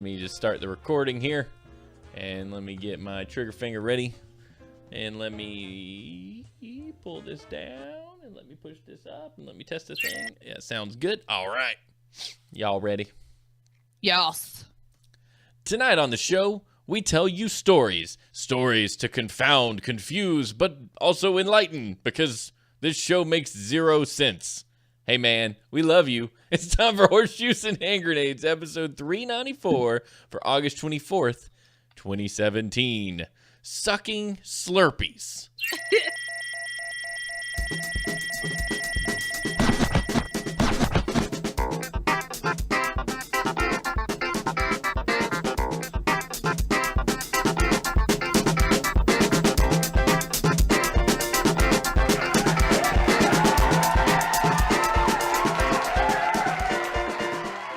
Let me just start the recording here, and let me get my trigger finger ready, and let me pull this down, and let me push this up, and let me test this thing. Yeah, sounds good. All right. Y'all ready? Yes. Tonight on the show, we tell you stories. Stories to confound, confuse, but also enlighten, because this show makes zero sense. Hey man, we love you. It's time for Horseshoes and Hand Grenades, episode 394 for August 24th, 2017. Sucking Slurpees.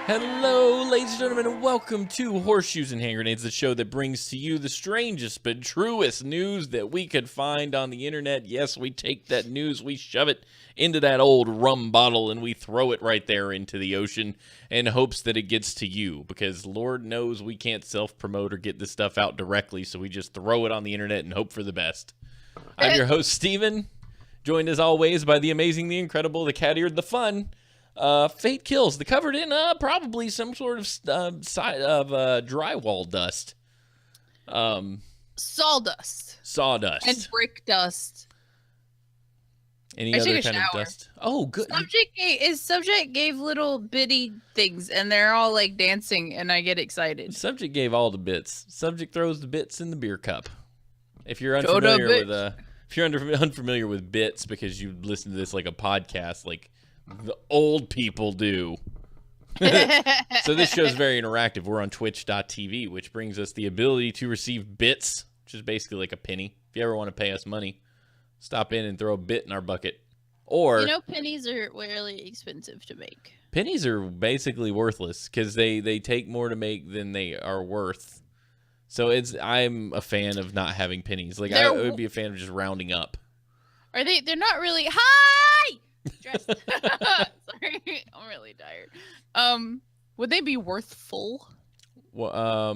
Hello, ladies and gentlemen, and welcome to Horseshoes and Hand Grenades, the show that brings to you the strangest but truest news that we could find on the internet. Yes, we take that news, we shove it into that old rum bottle, and we throw it right there into the ocean in hopes that it gets to you, because Lord knows we can't self-promote or get this stuff out directly, so we just throw it on the internet and hope for the best. I'm your host, Steven, joined as always by the amazing, the incredible, the cat-eared, the fun, Fate Kills, the covered in probably some sort of drywall dust. Sawdust. And brick dust. Any other kind of dust? Oh, good. Subject gave little bitty things, and they're all like dancing, and I get excited. Subject gave all the bits. Subject throws the bits in the beer cup. If you're unfamiliar with bits because you listen to this like a podcast, like the old people do. So this show's very interactive. We're on twitch.tv, which brings us the ability to receive bits, which is basically like a penny. If you ever want to pay us money, stop in and throw a bit in our bucket. Or, pennies are really expensive to make. Pennies are basically worthless because they take more to make than they are worth. So I'm a fan of not having pennies. Like I would be a fan of just rounding up. Are they? They're not really. Hi. Sorry, I'm really tired. Would they be worthful? Well,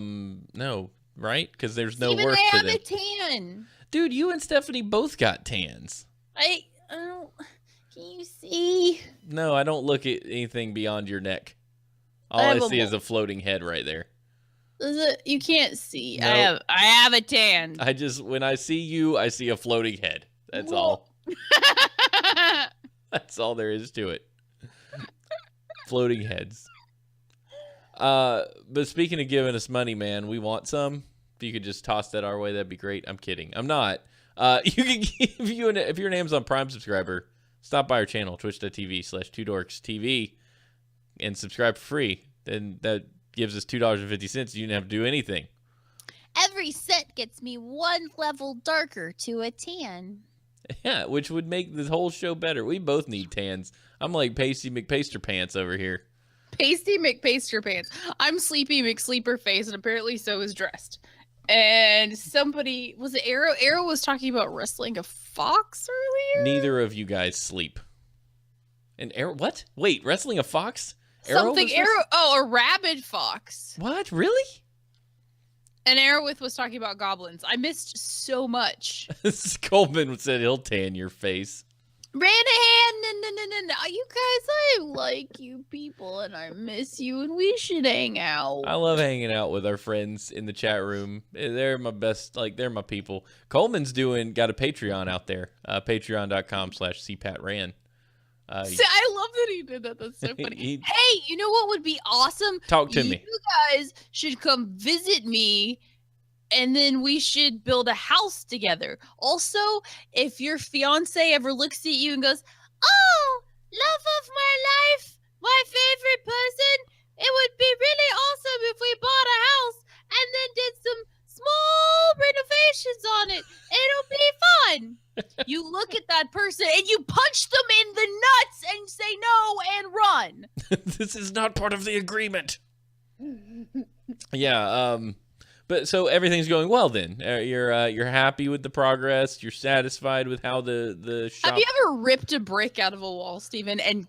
no, right? Because there's no Steven, worth they to have them. a tan. Dude, you and Stephanie both got tans. I don't. Can you see? No, I don't look at anything beyond your neck. All I see is a floating head right there. You can't see. Nope. I have a tan. When I see you, I see a floating head. That's all. That's all there is to it. Floating heads. But speaking of giving us money, man, we want some. If you could just toss that our way, that'd be great. I'm kidding. I'm not. You can if you're an Amazon Prime subscriber, stop by our channel, twitch.tv/2dorkstv, and subscribe for free. Then that gives us $2.50. You don't have to do anything. Every cent gets me one level darker to a tan. Yeah, which would make this whole show better. We both need tans. I'm like Pasty McPasterpants over here. Pasty McPasterpants. I'm Sleepy McSleeperface, and apparently so is Dressed. And somebody, was it Arrow? Arrow was talking about wrestling a fox earlier? Neither of you guys sleep. And Arrow, what? Wait, wrestling a fox? A rabid fox. What? Really? And Arrowith was talking about goblins. I missed so much. Coleman said he'll tan your face. Ranahan, no. You guys, I like you people, and I miss you, and we should hang out. I love hanging out with our friends in the chat room. They're my best, they're my people. Coleman's got a Patreon out there, patreon.com/cpatran. See, I love that he did that. That's so funny. Hey, you know what would be awesome? Talk to me. You guys should come visit me, and then we should build a house together. Also, if your fiance ever looks at you and goes, "Oh, love of my life, my favorite person, it would be really awesome if we bought a house and then did some small renovations on it. It'll be fun." You look at that person and you punch them in the nuts and say no and run. This is not part of the agreement. Yeah, but so everything's going well then. You're happy with the progress. You're satisfied with how the shop. Have you ever ripped a brick out of a wall, Steven, and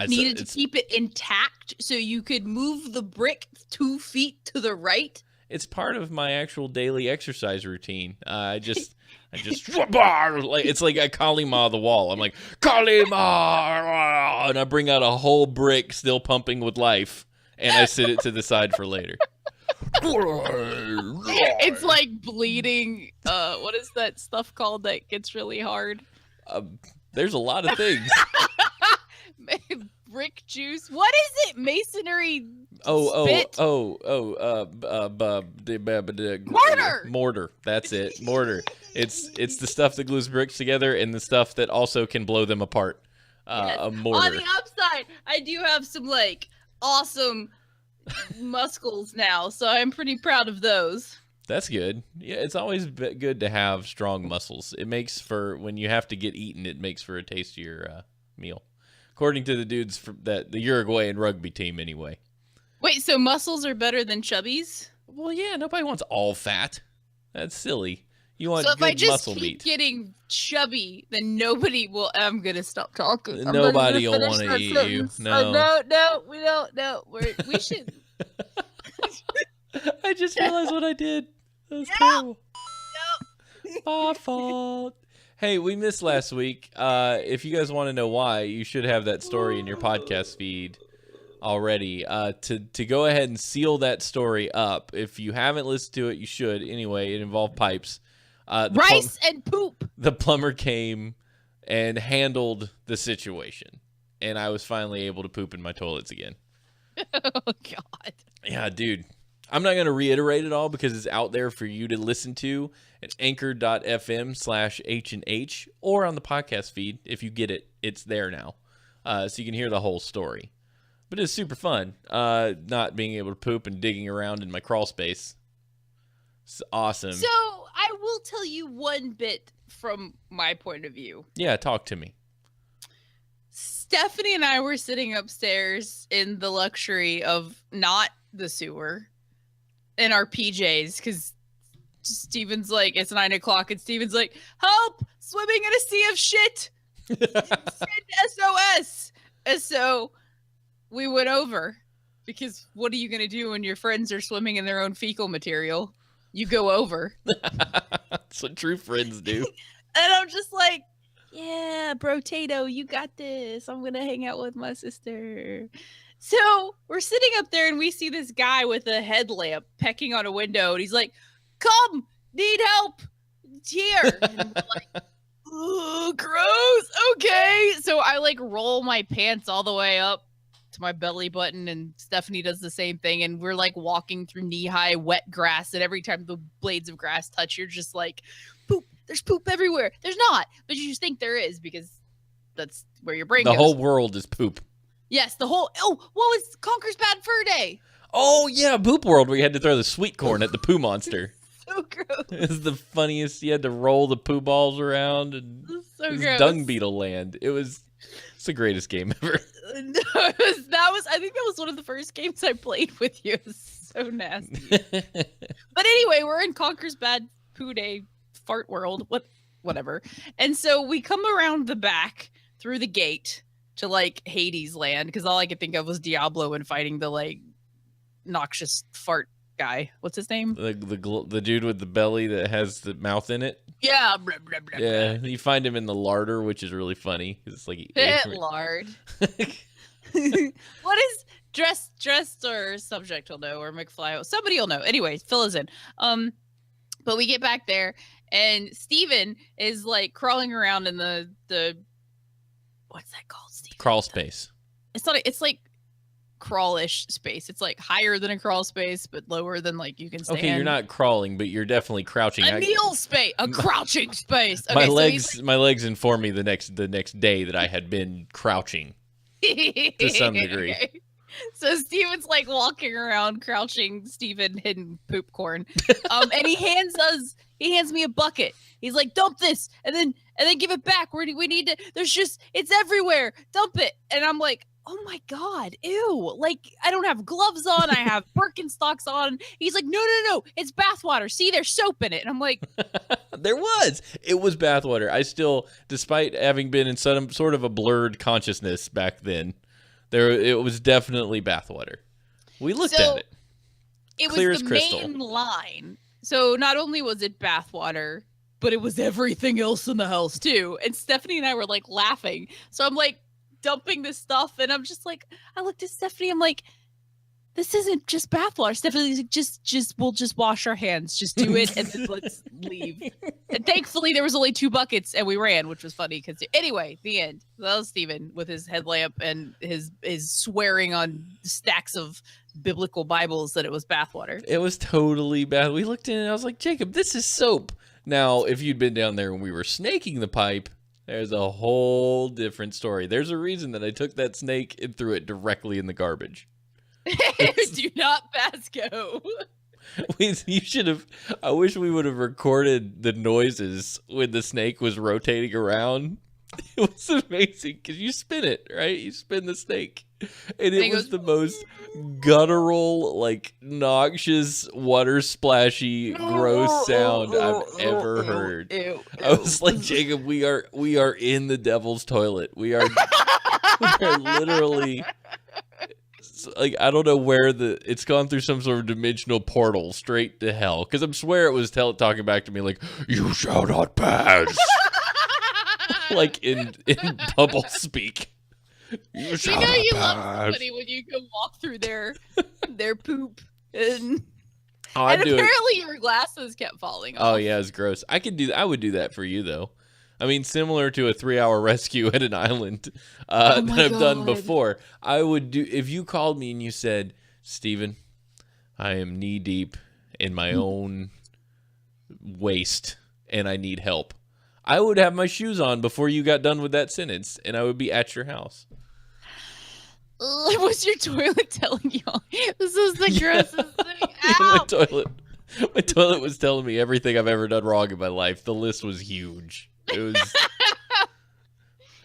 needed to keep it intact so you could move the brick 2 feet to the right. It's part of my actual daily exercise routine. I just like it's like I Kalima the wall. I'm like Kalima, and I bring out a whole brick still pumping with life, and I sit it to the side for later. It's like bleeding. What is that stuff called that gets really hard? There's a lot of things. Brick juice. What is it? Masonry. Spit? Mortar. Mortar. That's it. Mortar. It's the stuff that glues bricks together and the stuff that also can blow them apart. Yes. A mortar. On the upside, I do have some like awesome muscles now, so I'm pretty proud of those. That's good. Yeah, it's always good to have strong muscles. It makes for when you have to get eaten. It makes for a tastier meal. According to the dudes from the Uruguayan rugby team, anyway. Wait, so muscles are better than chubbies? Well, yeah, nobody wants all fat. That's silly. You want so if good I just muscle keep meat. Getting chubby, then nobody will. I'm gonna stop talking. Nobody will want to eat you. No, no, we don't. No, we should. I just realized what I did. That was terrible. No. My fault. Hey, we missed last week. If you guys want to know why, you should have that story in your podcast feed already. To go ahead and seal that story up. If you haven't listened to it, you should. Anyway, it involved pipes. Rice and poop. The plumber came and handled the situation, and I was finally able to poop in my toilets again. Oh, God. Yeah, dude. I'm not going to reiterate it all because it's out there for you to listen to at anchor.fm/HnH or on the podcast feed. If you get it, it's there now. So you can hear the whole story. But it's super fun, not being able to poop and digging around in my crawl space. It's awesome. So I will tell you one bit from my point of view. Yeah, talk to me. Stephanie and I were sitting upstairs in the luxury of not the sewer in our PJs because Steven's like, it's 9 o'clock and Steven's like, help, swimming in a sea of shit. Send SOS. And so we went over because what are you going to do when your friends are swimming in their own fecal material? You go over. That's what true friends do. And I'm just like, yeah, bro, Tato, you got this. I'm going to hang out with my sister. So we're sitting up there and we see this guy with a headlamp pecking on a window. And he's like, come, need help. It's here. And we're like, oh, gross. Okay. So I like roll my pants all the way up to my belly button and Stephanie does the same thing. And we're like walking through knee-high wet grass. And every time the blades of grass touch, you're just like, poop. There's poop everywhere. There's not. But you just think there is because that's where your brain goes. The whole world is poop. Yes, the whole... Oh, what was Conker's Bad Fur Day? Oh, yeah, Poop World, where you had to throw the sweet corn at the poo monster. So gross. It was the funniest. You had to roll the poo balls around. And so it was gross. Dung Beetle Land. It's the greatest game ever. No, I think that was one of the first games I played with you. It was so nasty. But anyway, we're in Conker's Bad Poo Day fart world. Whatever. And so we come around the back through the gate to like Hades land because all I could think of was Diablo and fighting the like noxious fart guy. What's his name? The dude with the belly that has the mouth in it. Yeah. Blah, blah, blah, yeah. blah. You find him in the larder, which is really funny. It's like Pit lard. What is dressed or subject will know or McFly? Somebody will know. Anyways, fill us in. But we get back there and Steven is like crawling around in the what's that called, Steven? Crawl space. It's not. It's like crawlish space. It's like higher than a crawl space, but lower than like you can stand. Okay, you're not crawling, but you're definitely crouching. A kneel space, a crouching space. Okay, my legs informed me the next day that I had been crouching to some degree. Okay. So Steven's like walking around crouching, Steven hidden poop corn. And he hands me a bucket. He's like, dump this and then give it back. We need to, it's everywhere. Dump it. And I'm like, oh my God, ew. Like, I don't have gloves on. I have Birkenstocks on. He's like, no. It's bathwater. See, there's soap in it. And I'm like, it was bathwater. I still, despite having been in some sort of a blurred consciousness back then, It was definitely bathwater. We looked at it. It Clear was as the crystal. main line. So not only was it bathwater, but it was everything else in the house too. And Stephanie and I were like laughing. So I'm like dumping this stuff, and I'm just like, I looked at Stephanie. I'm like, this isn't just bathwater. Stephanie's like, we'll just wash our hands. Just do it, and then let's leave. And thankfully, there was only 2 buckets, and we ran, which was funny. Because anyway, the end. That was Steven with his headlamp and his swearing on stacks of biblical Bibles that it was bathwater. It was totally bad. We looked in, and I was like, Jacob, this is soap. Now, if you'd been down there when we were snaking the pipe, there's a whole different story. There's a reason that I took that snake and threw it directly in the garbage. Do not pass go. You should have. I wish we would have recorded the noises when the snake was rotating around. It was amazing because you spin it, right? You spin the snake, and it was the most guttural, like noxious, water splashy, gross sound I've ever heard. I was like, Jacob, we are in the devil's toilet. We are literally. Like, I don't know where it's gone through some sort of dimensional portal straight to hell. Because I swear it was talking back to me like, you shall not pass. Like in bubble speak. You shall not you pass. love somebody when you go walk through their poop. And and apparently your glasses kept falling off. Oh, yeah, it's gross. I would do that for you, though. I mean, similar to a 3-hour rescue at an island that I've done before. I would do, if you called me and you said, Steven, I am knee deep in my own waste and I need help, I would have my shoes on before you got done with that sentence and I would be at your house. Was your toilet telling you? This is the grossest thing. My toilet was telling me everything I've ever done wrong in my life. The list was huge. It was,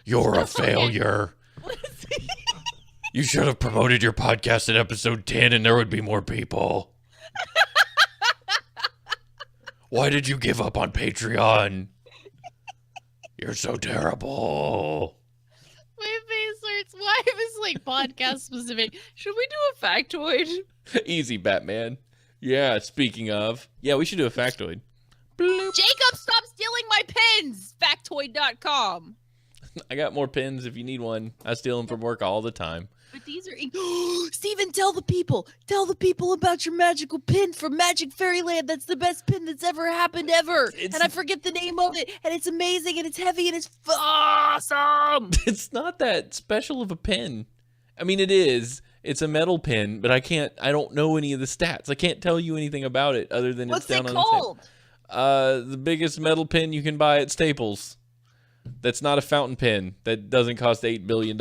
you're a failure. You should have promoted your podcast at episode 10 and there would be more people. Why did you give up on Patreon? You're so terrible. My face hurts. Why is this like podcast specific? Should we do a factoid? Easy, Batman. Yeah, speaking of. Yeah, we should do a factoid. Bloop. Jacob, stop stealing my pens! Factoid.com. I got more pens if you need one. I steal them from work all the time. But these are... Steven, tell the people about your magical pin from Magic Fairyland. That's the best pin that's ever happened ever. And I forget the name of it. And it's amazing and it's heavy and it's awesome. It's not that special of a pin. I mean, it is. It's a metal pin, but I don't know any of the stats. I can't tell you anything about it other than it's down on the table. What's it called? The biggest metal pin you can buy at Staples. That's not a fountain pen. That doesn't cost $8 billion.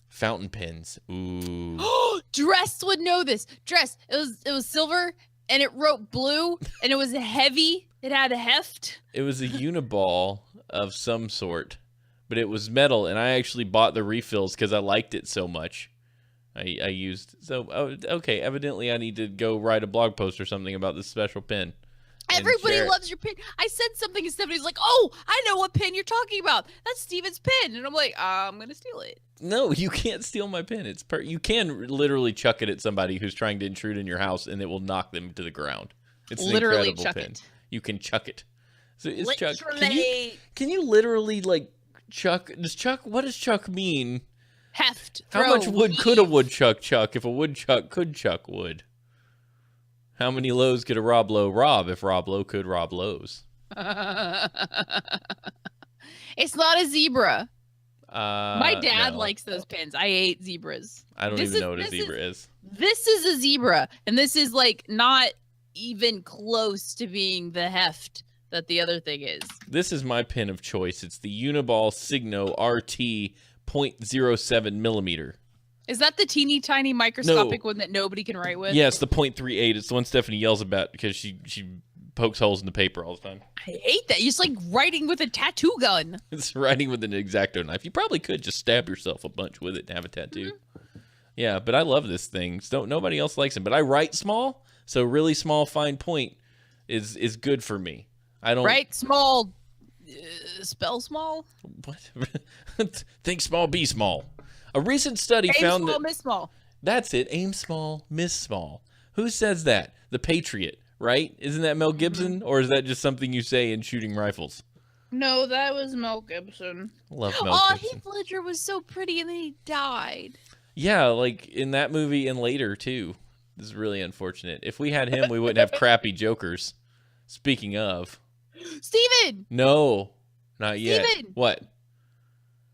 Fountain pens. Ooh. Dress would know this. Dress. It was silver and it wrote blue and it was heavy. It had a heft. It was a uniball of some sort, but it was metal, and I actually bought the refills because I liked it so much. Okay, evidently I need to go write a blog post or something about this special pen. Everybody loves your pin. I said something and Stephanie's like, oh, I know what pin you're talking about. That's Steven's pin. And I'm like, I'm going to steal it. No, you can't steal my pin. You can literally chuck it at somebody who's trying to intrude in your house and it will knock them to the ground. It's literally an incredible chuck pin. It. You can chuck it. So it's literally. Chuck. Can you literally like chuck? What does chuck mean? Heft. How much wood could a woodchuck chuck if a woodchuck could chuck wood? How many lows could a Rob Lowe rob if Rob Lowe could rob lows? It's not a zebra. My dad no. likes those pins. I hate zebras. I don't even know what a zebra is. This is a zebra, and this is like not even close to being the heft that the other thing is. This is my pin of choice. It's the Uniball Signo RT 0.07 millimeter. Is that the teeny tiny microscopic one that nobody can write with? Yeah, it's the 0.38. It's the one Stephanie yells about because she pokes holes in the paper all the time. I hate that. You're just like writing with a tattoo gun. It's writing with an X-Acto knife. You probably could just stab yourself a bunch with it and have a tattoo. Mm-hmm. Yeah, but I love this thing. Nobody else likes it. But I write small, so really small, fine point is good for me. I don't write small. Spell small. What? Think small, be small. A recent study Aim found small, that... miss small. That's it. Aim small, miss small. Who says that? The Patriot, right? Isn't that Mel Gibson? Or is that just something you say in shooting rifles? No, that was Mel Gibson. Love Mel Gibson. Heath Ledger was so pretty and then he died. Yeah, like in that movie and later, too. This is really unfortunate. If we had him, we wouldn't have crappy Jokers. Speaking of. Steven! No, not yet. Steven! What?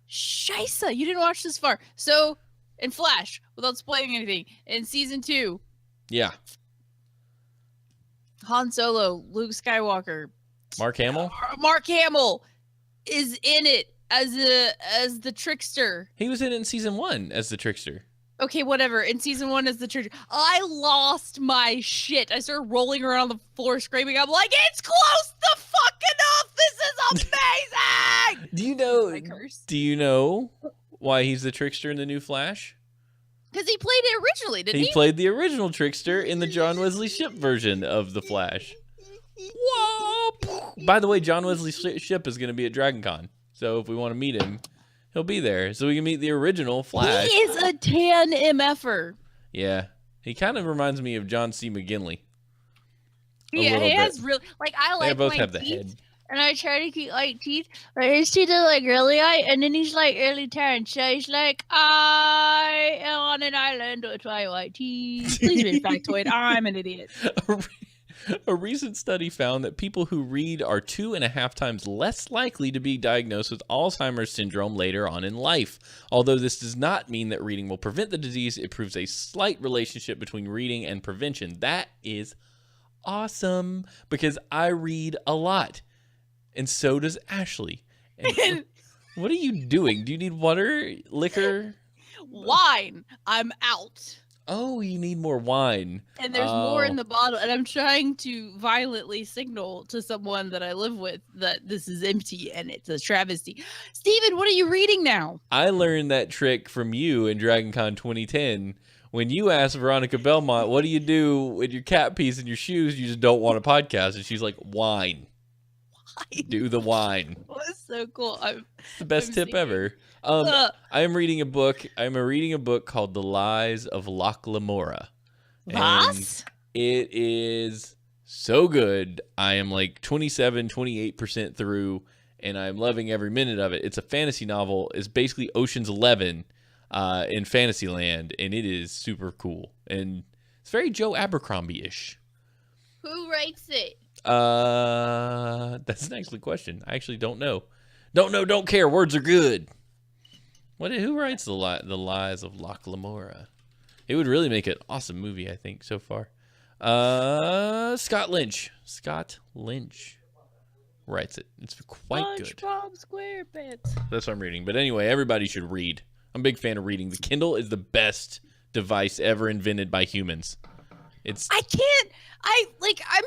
Scheisse, you didn't watch this far. So, in Flash, without spoiling anything, in season 2, Yeah. Han Solo, Luke Skywalker, Mark Hamill? Mark Hamill is in it as the trickster. He was in it in season 1 as the trickster. Okay, whatever. In season 1 as the trickster. I lost my shit. I started rolling around on the floor screaming. I'm like, it's close to fucking enough. This is amazing. Do you know why he's the trickster in the new Flash? Because he played it originally, didn't he? He played the original trickster in the John Wesley Shipp version of the Flash. Whoa! By the way, John Wesley Shipp is going to be at DragonCon. So if we want to meet him, he'll be there. So we can meet the original Flash. He is a tan MFer. Yeah. He kind of reminds me of John C. McGinley. Yeah, he has really, like, I like They both my have the teeth, head. and I try to keep, like, teeth, but his teeth are, like, really white, and then he's, like, really tan, so he's like, I am on an island with my white teeth. Please be factoid. I'm an idiot. A recent study found that people who read are 2.5 times less likely to be diagnosed with Alzheimer's syndrome later on in life. Although this does not mean that reading will prevent the disease, it proves a slight relationship between reading and prevention. That is awesome, because I read a lot, and so does Ashley. And what are you doing? Do you need water, liquor? Wine. I'm out. Oh, you need more wine. And there's more in the bottle, and I'm trying to violently signal to someone that I live with that this is empty and it's a travesty. Steven, what are you reading now? I learned that trick from you in DragonCon 2010. When you asked Veronica Belmont, what do you do with your cat piece and your shoes? You just don't want a podcast. And she's like, wine. Do the wine. That's so cool. It's the best tip ever. I am reading a book. I'm reading a book called The Lies of Locke Lamora. What? It is so good. I am like 28% through, and I'm loving every minute of it. It's a fantasy novel. It's basically Ocean's 11 in Fantasyland, and it is super cool. And it's very Joe Abercrombie-ish. Who writes it? That's an excellent question. I actually don't know. Don't care. Words are good. Who writes the Lies of Locke Lamora? It would really make an awesome movie, I think, so far. Scott Lynch. Scott Lynch writes it. It's quite good. SpongeBob SquarePants. That's what I'm reading. But anyway, everybody should read. I'm a big fan of reading. The Kindle is the best device ever invented by humans. I'm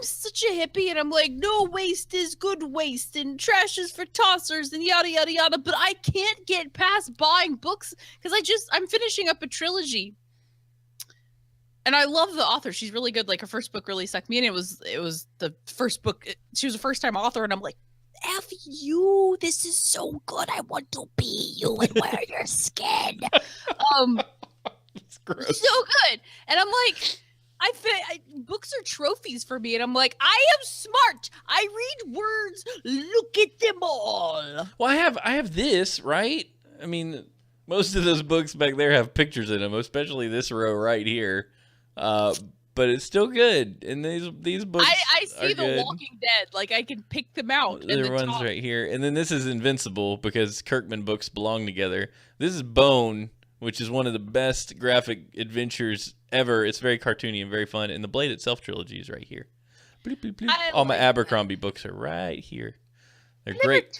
such a hippie, and I'm like, no waste is good waste, and trash is for tossers, and yada, yada, yada. But I can't get past buying books because I'm finishing up a trilogy. And I love the author. She's really good. Like, her first book really sucked me in. It was the first book. She was a first-time author, and I'm like, F you, this is so good. I want to be you and wear your skin. It's gross. So good. And I'm like, books are trophies for me, and I'm like, I am smart. I read words. Look at them all. Well, I have this, right? I mean, most of those books back there have pictures in them, especially this row right here. But it's still good, and these books. I see The good. Walking Dead. Like, I can pick them out. The ones right here, and then this is Invincible because Kirkman books belong together. This is Bone, which is one of the best graphic adventures ever. It's very cartoony and very fun. And the Blade Itself trilogy is right here. Bloop, bloop, bloop. All my Abercrombie books are right here. They're great.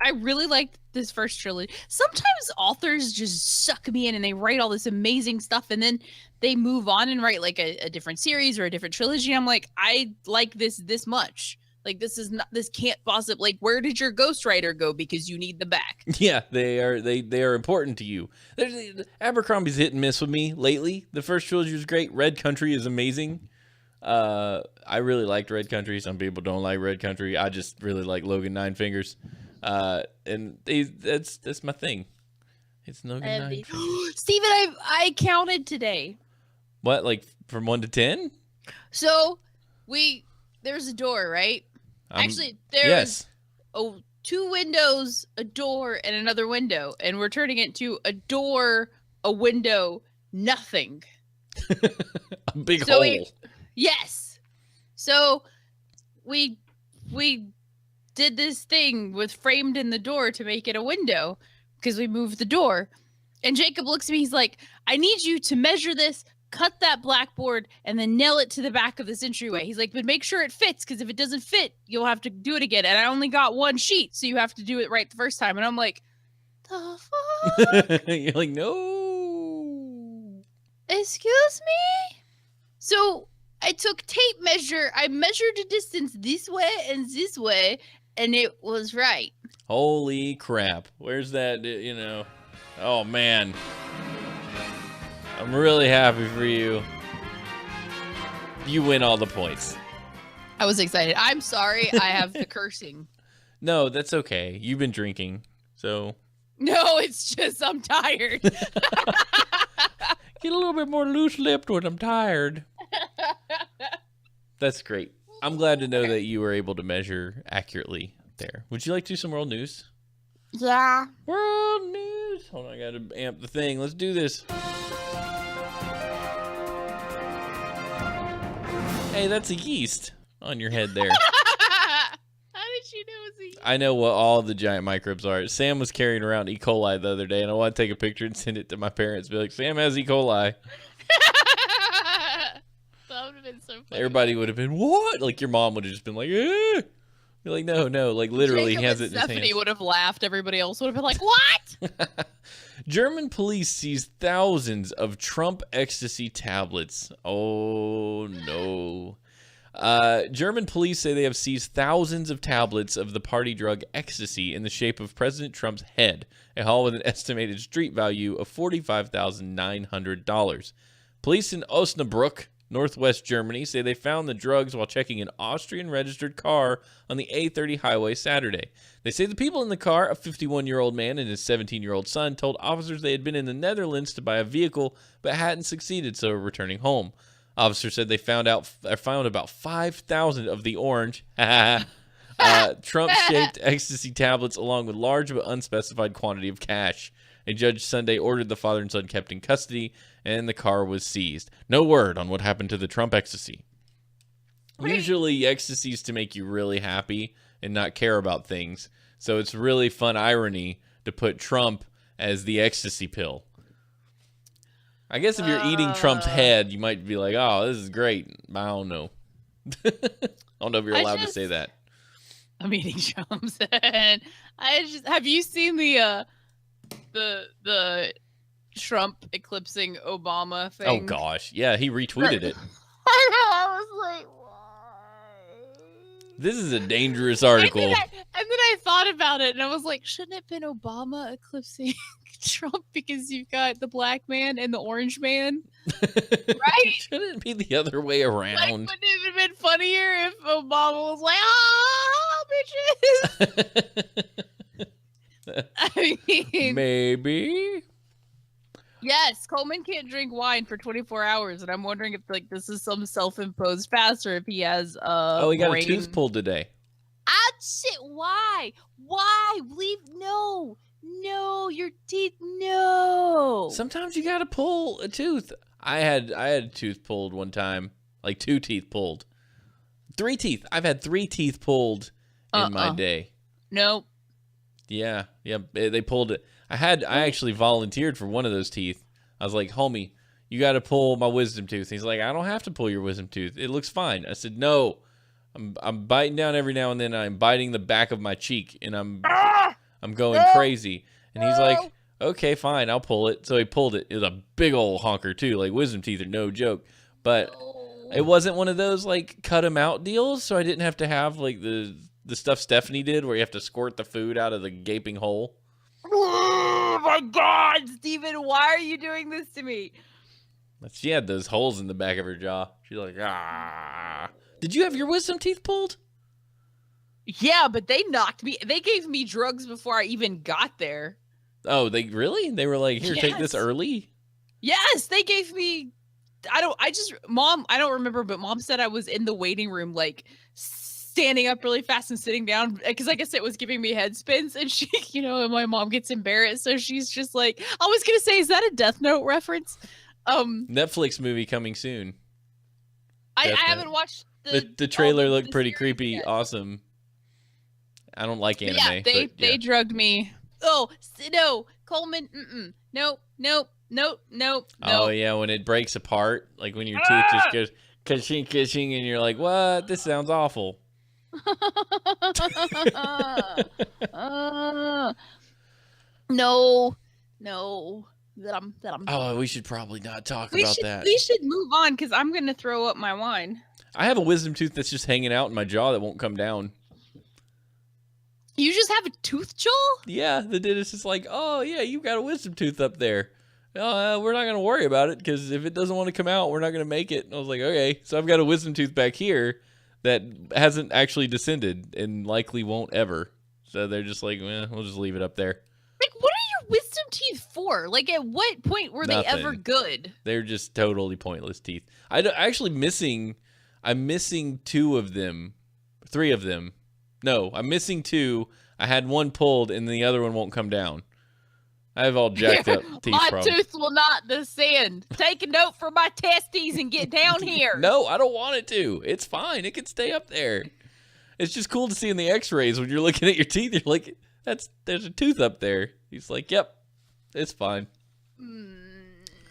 I really liked this first trilogy. Sometimes authors just suck me in and they write all this amazing stuff, and then they move on and write like a different series or a different trilogy. I'm like, I like this much. Like, this can't possibly, like, where did your ghostwriter go? Because you need the back. Yeah, they are important to you. Abercrombie's hit and miss with me lately. The first trilogy was great. Red Country is amazing. I really liked Red Country. Some people don't like Red Country. I just really like Logan Nine Fingers. And that's my thing. It's no good night. Steven, I counted today. What, like from 1 to 10? So there's a door, right? Actually, there's two windows, a door, and another window, and we're turning it to a door, a window, nothing. A big hole. Yes. So we did this thing with framed in the door to make it a window because we moved the door. And Jacob looks at me, he's like, I need you to measure this, cut that blackboard, and then nail it to the back of this entryway. He's like, but make sure it fits, because if it doesn't fit, you'll have to do it again. And I only got one sheet, so you have to do it right the first time. And I'm like, the fuck? You're like, no. Excuse me? So I took tape measure. I measured the distance this way and this way, and it was right. Holy crap. Where's that, Oh, man. I'm really happy for you. You win all the points. I was excited. I'm sorry I have the cursing. No, that's okay. You've been drinking, so... No, it's just I'm tired. Get a little bit more loose-lipped when I'm tired. That's great. I'm glad to know that you were able to measure accurately there. Would you like to do some world news? Yeah. World news. Hold on, I gotta amp the thing. Let's do this. Hey, that's a yeast on your head there. How did you know it was a yeast? I know what all the giant microbes are. Sam was carrying around E. coli the other day, and I want to take a picture and send it to my parents. Be like, Sam has E. coli. That would have been so funny. Everybody would have been, what? Like, your mom would have just been like, eh. You're like, no. Like, literally, Jacob he has and it in his hands. Stephanie would have laughed. Everybody else would have been like, what? German police seize thousands of Trump ecstasy tablets. Oh, no. German police say they have seized thousands of tablets of the party drug ecstasy in the shape of President Trump's head, a haul with an estimated street value of $45,900. Police in Osnabrück, northwest Germany, say they found the drugs while checking an Austrian-registered car on the A30 highway Saturday. They say the people in the car, a 51-year-old man and his 17-year-old son, told officers they had been in the Netherlands to buy a vehicle but hadn't succeeded, so were returning home. Officers said they found about 5,000 of the orange Trump-shaped ecstasy tablets along with large but unspecified quantity of cash. A judge Sunday ordered the father and son kept in custody, and the car was seized. No word on what happened to the Trump ecstasy. Usually, ecstasy is to make you really happy and not care about things. So it's really fun irony to put Trump as the ecstasy pill. I guess if you're eating Trump's head, you might be like, oh, this is great. I don't know. I don't know if you're allowed to say that. I'm eating Trump's head. Have you seen the Trump eclipsing Obama thing? Oh, gosh. Yeah, he retweeted it. I know. I was like, why? This is a dangerous article. And then I thought about it, and I was like, shouldn't it have been Obama eclipsing Trump because you've got the black man and the orange man? Right? Shouldn't it be the other way around? Like, wouldn't it have been funnier if Obama was like, bitches? I mean, maybe. Yes, Coleman can't drink wine for 24 hours, and I'm wondering if this is some self-imposed fast or if he has he got a tooth pulled today. Ah, shit! Why? Leave? No, your teeth. No. Sometimes you gotta pull a tooth. I had a tooth pulled one time, like 2 teeth pulled, 3 teeth. I've had 3 teeth pulled in my day. Nope. Yeah, they pulled it. I actually volunteered for one of those teeth. I was like, homie, you got to pull my wisdom tooth. He's like, I don't have to pull your wisdom tooth. It looks fine. I said, no, I'm biting down every now and then. I'm biting the back of my cheek, and I'm going crazy. And he's like, okay, fine, I'll pull it. So he pulled it. It was a big old honker too. Like, wisdom teeth are no joke. But it wasn't one of those like cut them out deals. So I didn't have to have like the stuff Stephanie did where you have to squirt the food out of the gaping hole. Oh my God, Steven, why are you doing this to me? She had those holes in the back of her jaw. She's like, ah. Did you have your wisdom teeth pulled? Yeah, but they knocked me. They gave me drugs before I even got there. Oh, they really? They were like, here, take this Yes. early? Yes, they gave me. Mom, I don't remember, but Mom said I was in the waiting room, like standing up really fast and sitting down because I guess it was giving me head spins. And she, and my mom gets embarrassed, so she's just like, I was gonna say, is that a Death Note reference? Netflix movie coming soon. I haven't watched the trailer looked the pretty series creepy, yet. awesome. I don't like anime. Yeah, they drugged me. Oh no, Coleman. Nope. Oh yeah, when it breaks apart, like when your tooth just goes kaching, and you're like, what? This sounds awful. No. That I'm. Oh, we should probably not talk about that. We should move on because I'm gonna throw up my wine. I have a wisdom tooth that's just hanging out in my jaw that won't come down. You just have a tooth jaw? Yeah, the dentist is like, oh yeah, you got a wisdom tooth up there. We're not gonna worry about it because if it doesn't want to come out, we're not gonna make it. And I was like, okay, so I've got a wisdom tooth back here that hasn't actually descended and likely won't ever. So they're just like, we'll just leave it up there. Like, what are your wisdom teeth for? Like, at what point were they ever good? They're just totally pointless teeth. I'm missing 2 of them, 3 of them. No, I'm missing 2. I had one pulled and the other one won't come down. I have all jacked up teeth My problems. tooth will not descend. Take a note for my testes and get down here. No, I don't want it to. It's fine. It can stay up there. It's just cool to see in the x-rays when you're looking at your teeth. You're like, there's a tooth up there. He's like, yep, it's fine.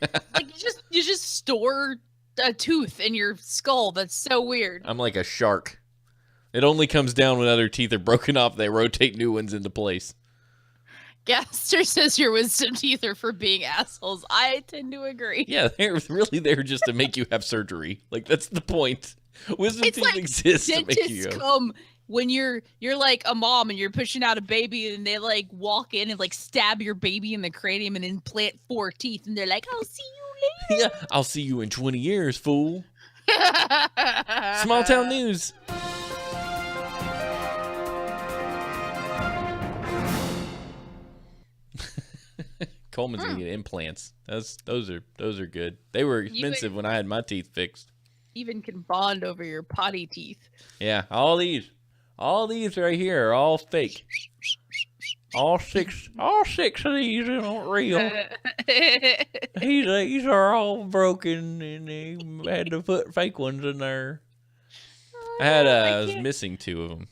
Like you just store a tooth in your skull. That's so weird. I'm like a shark. It only comes down when other teeth are broken off. They rotate new ones into place. Gaster says your wisdom teeth are for being assholes. I tend to agree. Yeah, they're really there just to make you have surgery. Like, that's the point. Wisdom teeth like exist to make you dentists go. come when you're like a mom and you're pushing out a baby and they like walk in and like stab your baby in the cranium and implant 4 teeth and they're like, I'll see you later. Yeah, I'll see you in 20 years, fool. Small town news. Coleman's gonna get implants. Those are good. They were expensive when I had my teeth fixed. Even can bond over your potty teeth. Yeah, all these right here are all fake. All six of these aren't real. These are all broken, and they had to put fake ones in there. I was missing 2 of them.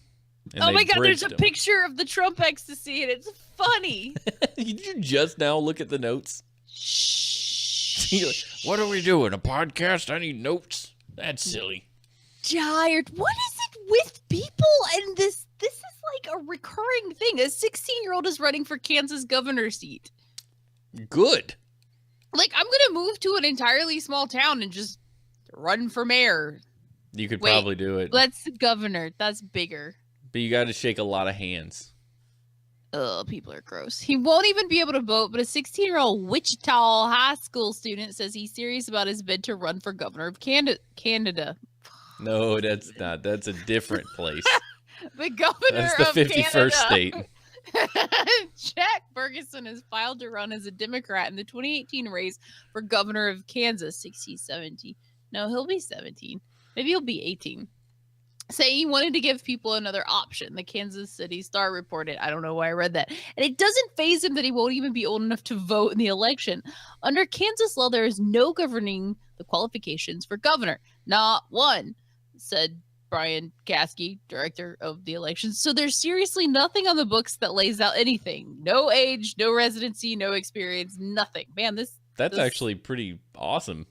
Oh my god, there's a picture of the Trump ecstasy and it's funny. Did you just now look at the notes? Shh. What are we doing? A podcast? I need notes. That's silly. Tired. What is it with people and this is like a recurring thing. A 16-year-old is running for Kansas governor seat. Good. Like, I'm gonna move to an entirely small town and just run for mayor. You could probably do it. That's governor. That's bigger. But you got to shake a lot of hands. Ugh, people are gross. He won't even be able to vote, but a 16-year-old Wichita high school student says he's serious about his bid to run for governor of Canada. No, that's not. That's a different place. The governor That's the of 51st Canada. state. Jack Bergesen has filed to run as a Democrat in the 2018 race for governor of Kansas. 16, 17. No, he'll be 17. Maybe he'll be 18. Saying he wanted to give people another option. The Kansas City Star reported. I don't know why I read that. And it doesn't faze him that he won't even be old enough to vote in the election. Under Kansas law, there is no governing the qualifications for governor. Not one, said Brian Caskey, director of the elections. So there's seriously nothing on the books that lays out anything. No age, no residency, no experience, nothing. Man, that's actually pretty awesome.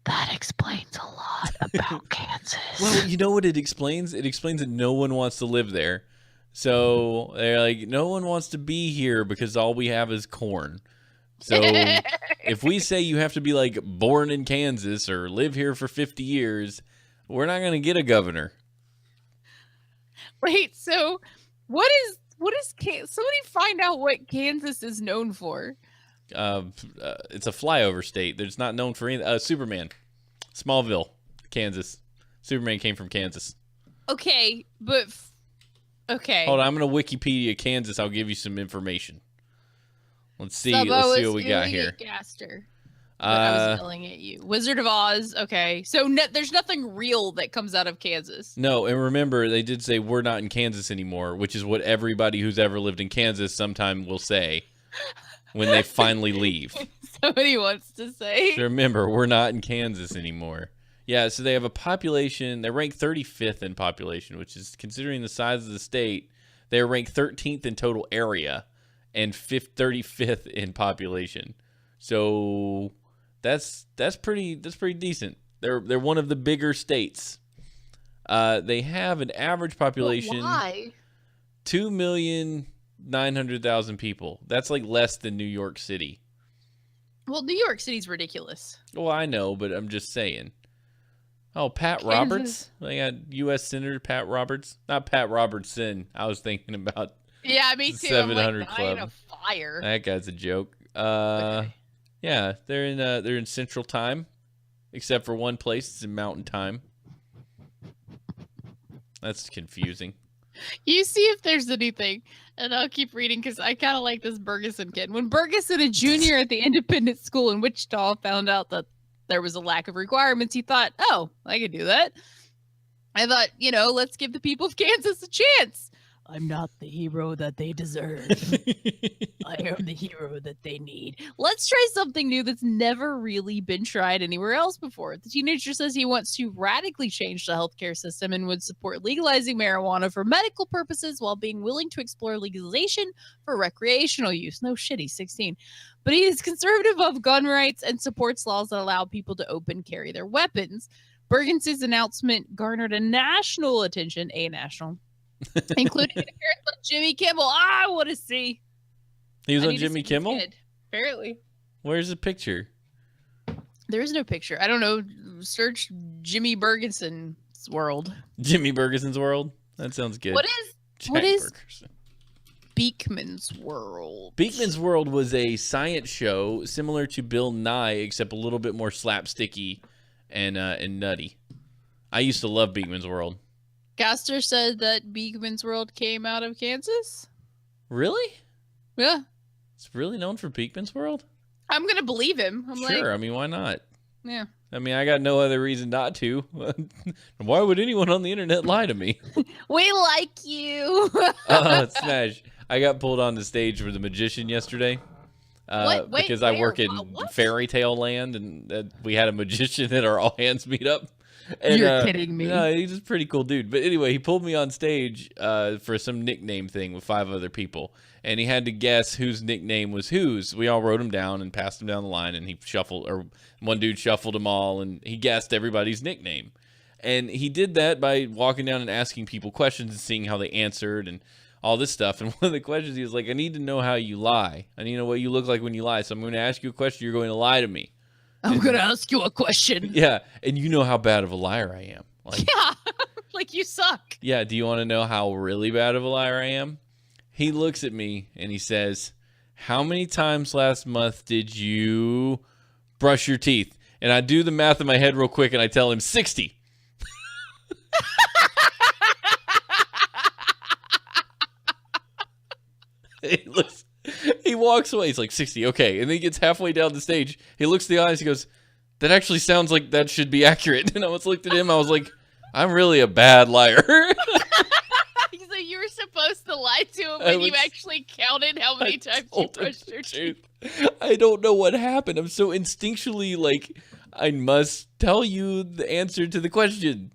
That explains a lot about Kansas. Well, you know what it explains? It explains that no one wants to live there. So they're like, no one wants to be here because all we have is corn. So if we say you have to be like born in Kansas or live here for 50 years, we're not going to get a governor. Wait, so what is somebody find out what Kansas is known for? It's a flyover state. It's not known for anything. Superman, Smallville, Kansas. Superman came from Kansas. Okay, but okay. Hold on, I'm gonna Wikipedia Kansas. I'll give you some information. Let's see what we got here. Gaster. I was yelling at you. Wizard of Oz. Okay. So there's nothing real that comes out of Kansas. No, and remember, they did say we're not in Kansas anymore, which is what everybody who's ever lived in Kansas sometime will say when they finally leave. Somebody wants to say. So remember, we're not in Kansas anymore. Yeah, so they have a population. They're ranked 35th in population, which is, considering the size of the state, they're ranked 13th in total area and 35th in population. So that's pretty decent. They're one of the bigger states. They have an average population. Why? 2,900,000 people. That's like less than New York City. Well, New York City's ridiculous. Well, I know, but I'm just saying. Oh, Pat Kansas. Roberts. They got U.S. Senator Pat Roberts. Not Pat Robertson. I was thinking about. Yeah, me too. 700 I'm like, Club. dying of fire. That guy's a joke. Okay. Yeah, they're in Central Time, except for one place. It's in Mountain Time. That's confusing. You see if there's anything, and I'll keep reading because I kind of like this Bergesen Kid. When Bergesen, a junior at the independent school in Wichita, found out that there was a lack of requirements, he thought, oh, I could do that. I thought, let's give the people of Kansas a chance. I'm not the hero that they deserve. I am the hero that they need. Let's try something new that's never really been tried anywhere else before. The teenager says he wants to radically change the healthcare system and would support legalizing marijuana for medical purposes while being willing to explore legalization for recreational use. No shit, he's 16. But he is conservative of gun rights and supports laws that allow people to open carry their weapons. Bergensen's announcement garnered national attention, including an appearance on Jimmy Kimmel. I want to see. He was on Jimmy Kimmel? Apparently. Where's the picture? There is no picture. I don't know. Search Jimmy Bergensen's world. Jimmy Bergesen's world? That sounds good. What is Bergersen. Beekman's World? Beekman's World was a science show similar to Bill Nye, except a little bit more slapsticky and nutty. I used to love Beekman's World. Gaster said that Beekman's World came out of Kansas. Really? Yeah. It's really known for Beekman's World? I'm going to believe him. Sure. I mean, why not? Yeah. I mean, I got no other reason not to. Why would anyone on the internet lie to me? We like you. Smash. I got pulled on the stage for The Magician yesterday. What? Wait, because I work in what? fairy tale land, and we had a magician at our all hands meet up. And, You're kidding me. No, he's a pretty cool dude. But anyway, he pulled me on stage for some nickname thing with 5 other people. And he had to guess whose nickname was whose. We all wrote them down and passed them down the line. And he one dude shuffled them all, and he guessed everybody's nickname. And he did that by walking down and asking people questions and seeing how they answered and all this stuff. And one of the questions, he was like, I need to know how you lie. I need to know what you look like when you lie. So I'm going to ask you a question. You're going to lie to me. I'm going to ask you a question. Yeah, and you know how bad of a liar I am. Like, yeah, like you suck. Yeah, do you want to know how really bad of a liar I am? He looks at me and he says, how many times last month did you brush your teeth? And I do the math in my head real quick and I tell him 60. He walks away. He's like, 60, okay. And then he gets halfway down the stage. He looks at the audience. He goes, that actually sounds like that should be accurate. And I was looked at him. I was like, I'm really a bad liar. So you were supposed to lie to him when you actually counted how many times you brushed your teeth. I don't know what happened. I'm so instinctually like, I must tell you the answer to the question.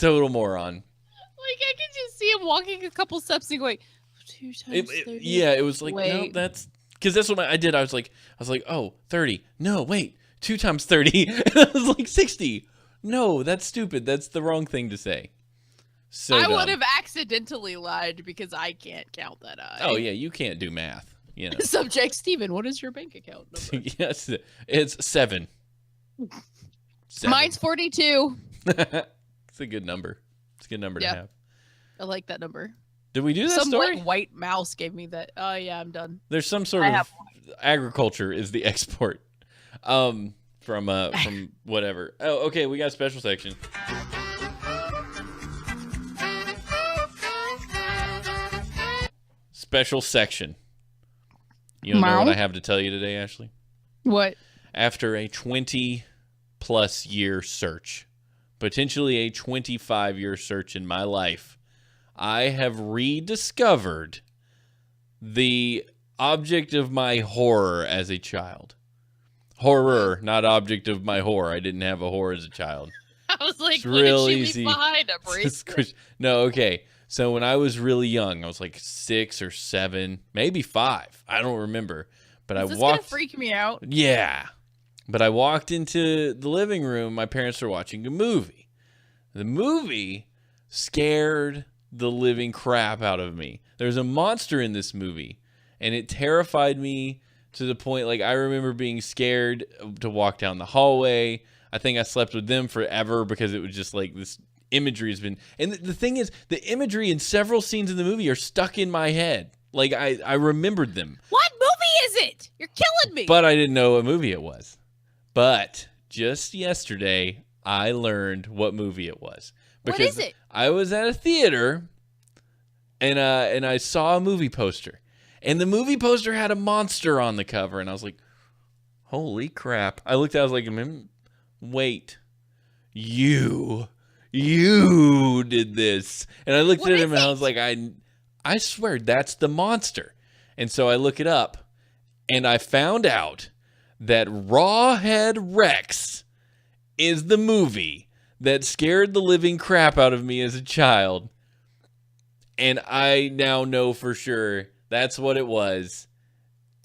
Total moron. Like, I could just see him walking a couple steps and going, 2 times 30. Yeah, it was like, wait. no, that's... Because that's what I did. I was like, oh, 30. No, wait, 2 times 30. And I was like, 60. No, that's stupid. That's the wrong thing to say. So I dumb. would have accidentally lied because I can't count that high. Oh, yeah, you can't do math. You know. Subject, Steven, what is your bank account number? Yes, it's 7. 7. Mine's 42. It's a good number. It's a good number to have. I like that number. Did we do that Some story? like white mouse gave me that. Oh yeah, I'm done. There's some sort of agriculture is the export from whatever. Oh, okay, we got a special section. special section. You don't know what I have to tell you today, Ashley? What? After a 20-plus year search, potentially a 25-year search in my life, I have rediscovered the object of my horror as a child. Horror, not object of my horror. I didn't have a horror as a child. I was like, It's what real did she easy. leave behind? A bracelet? No, okay. So when I was really young, I was like 6 or 7, maybe 5. I don't remember. But Is this gonna freak me out? Yeah. But I walked into the living room. My parents were watching a movie. The movie scared the living crap out of me. There's a monster in this movie, and it terrified me to the point, like, I remember being scared to walk down the hallway. I think I slept with them forever because it was just like this imagery has been. And the thing is, the imagery in several scenes in the movie are stuck in my head. Like, I remembered them. What movie is it? You're killing me. But I didn't know what movie it was. But just yesterday, I learned what movie it was. What is it? I was at a theater, and I saw a movie poster. And the movie poster had a monster on the cover. And I was like, holy crap. I looked at it, I was like, wait, you did this. And I looked at him and I was like, I swear that's the monster. And so I look it up and I found out that Rawhead Rex is the movie that scared the living crap out of me as a child. And I now know for sure that's what it was.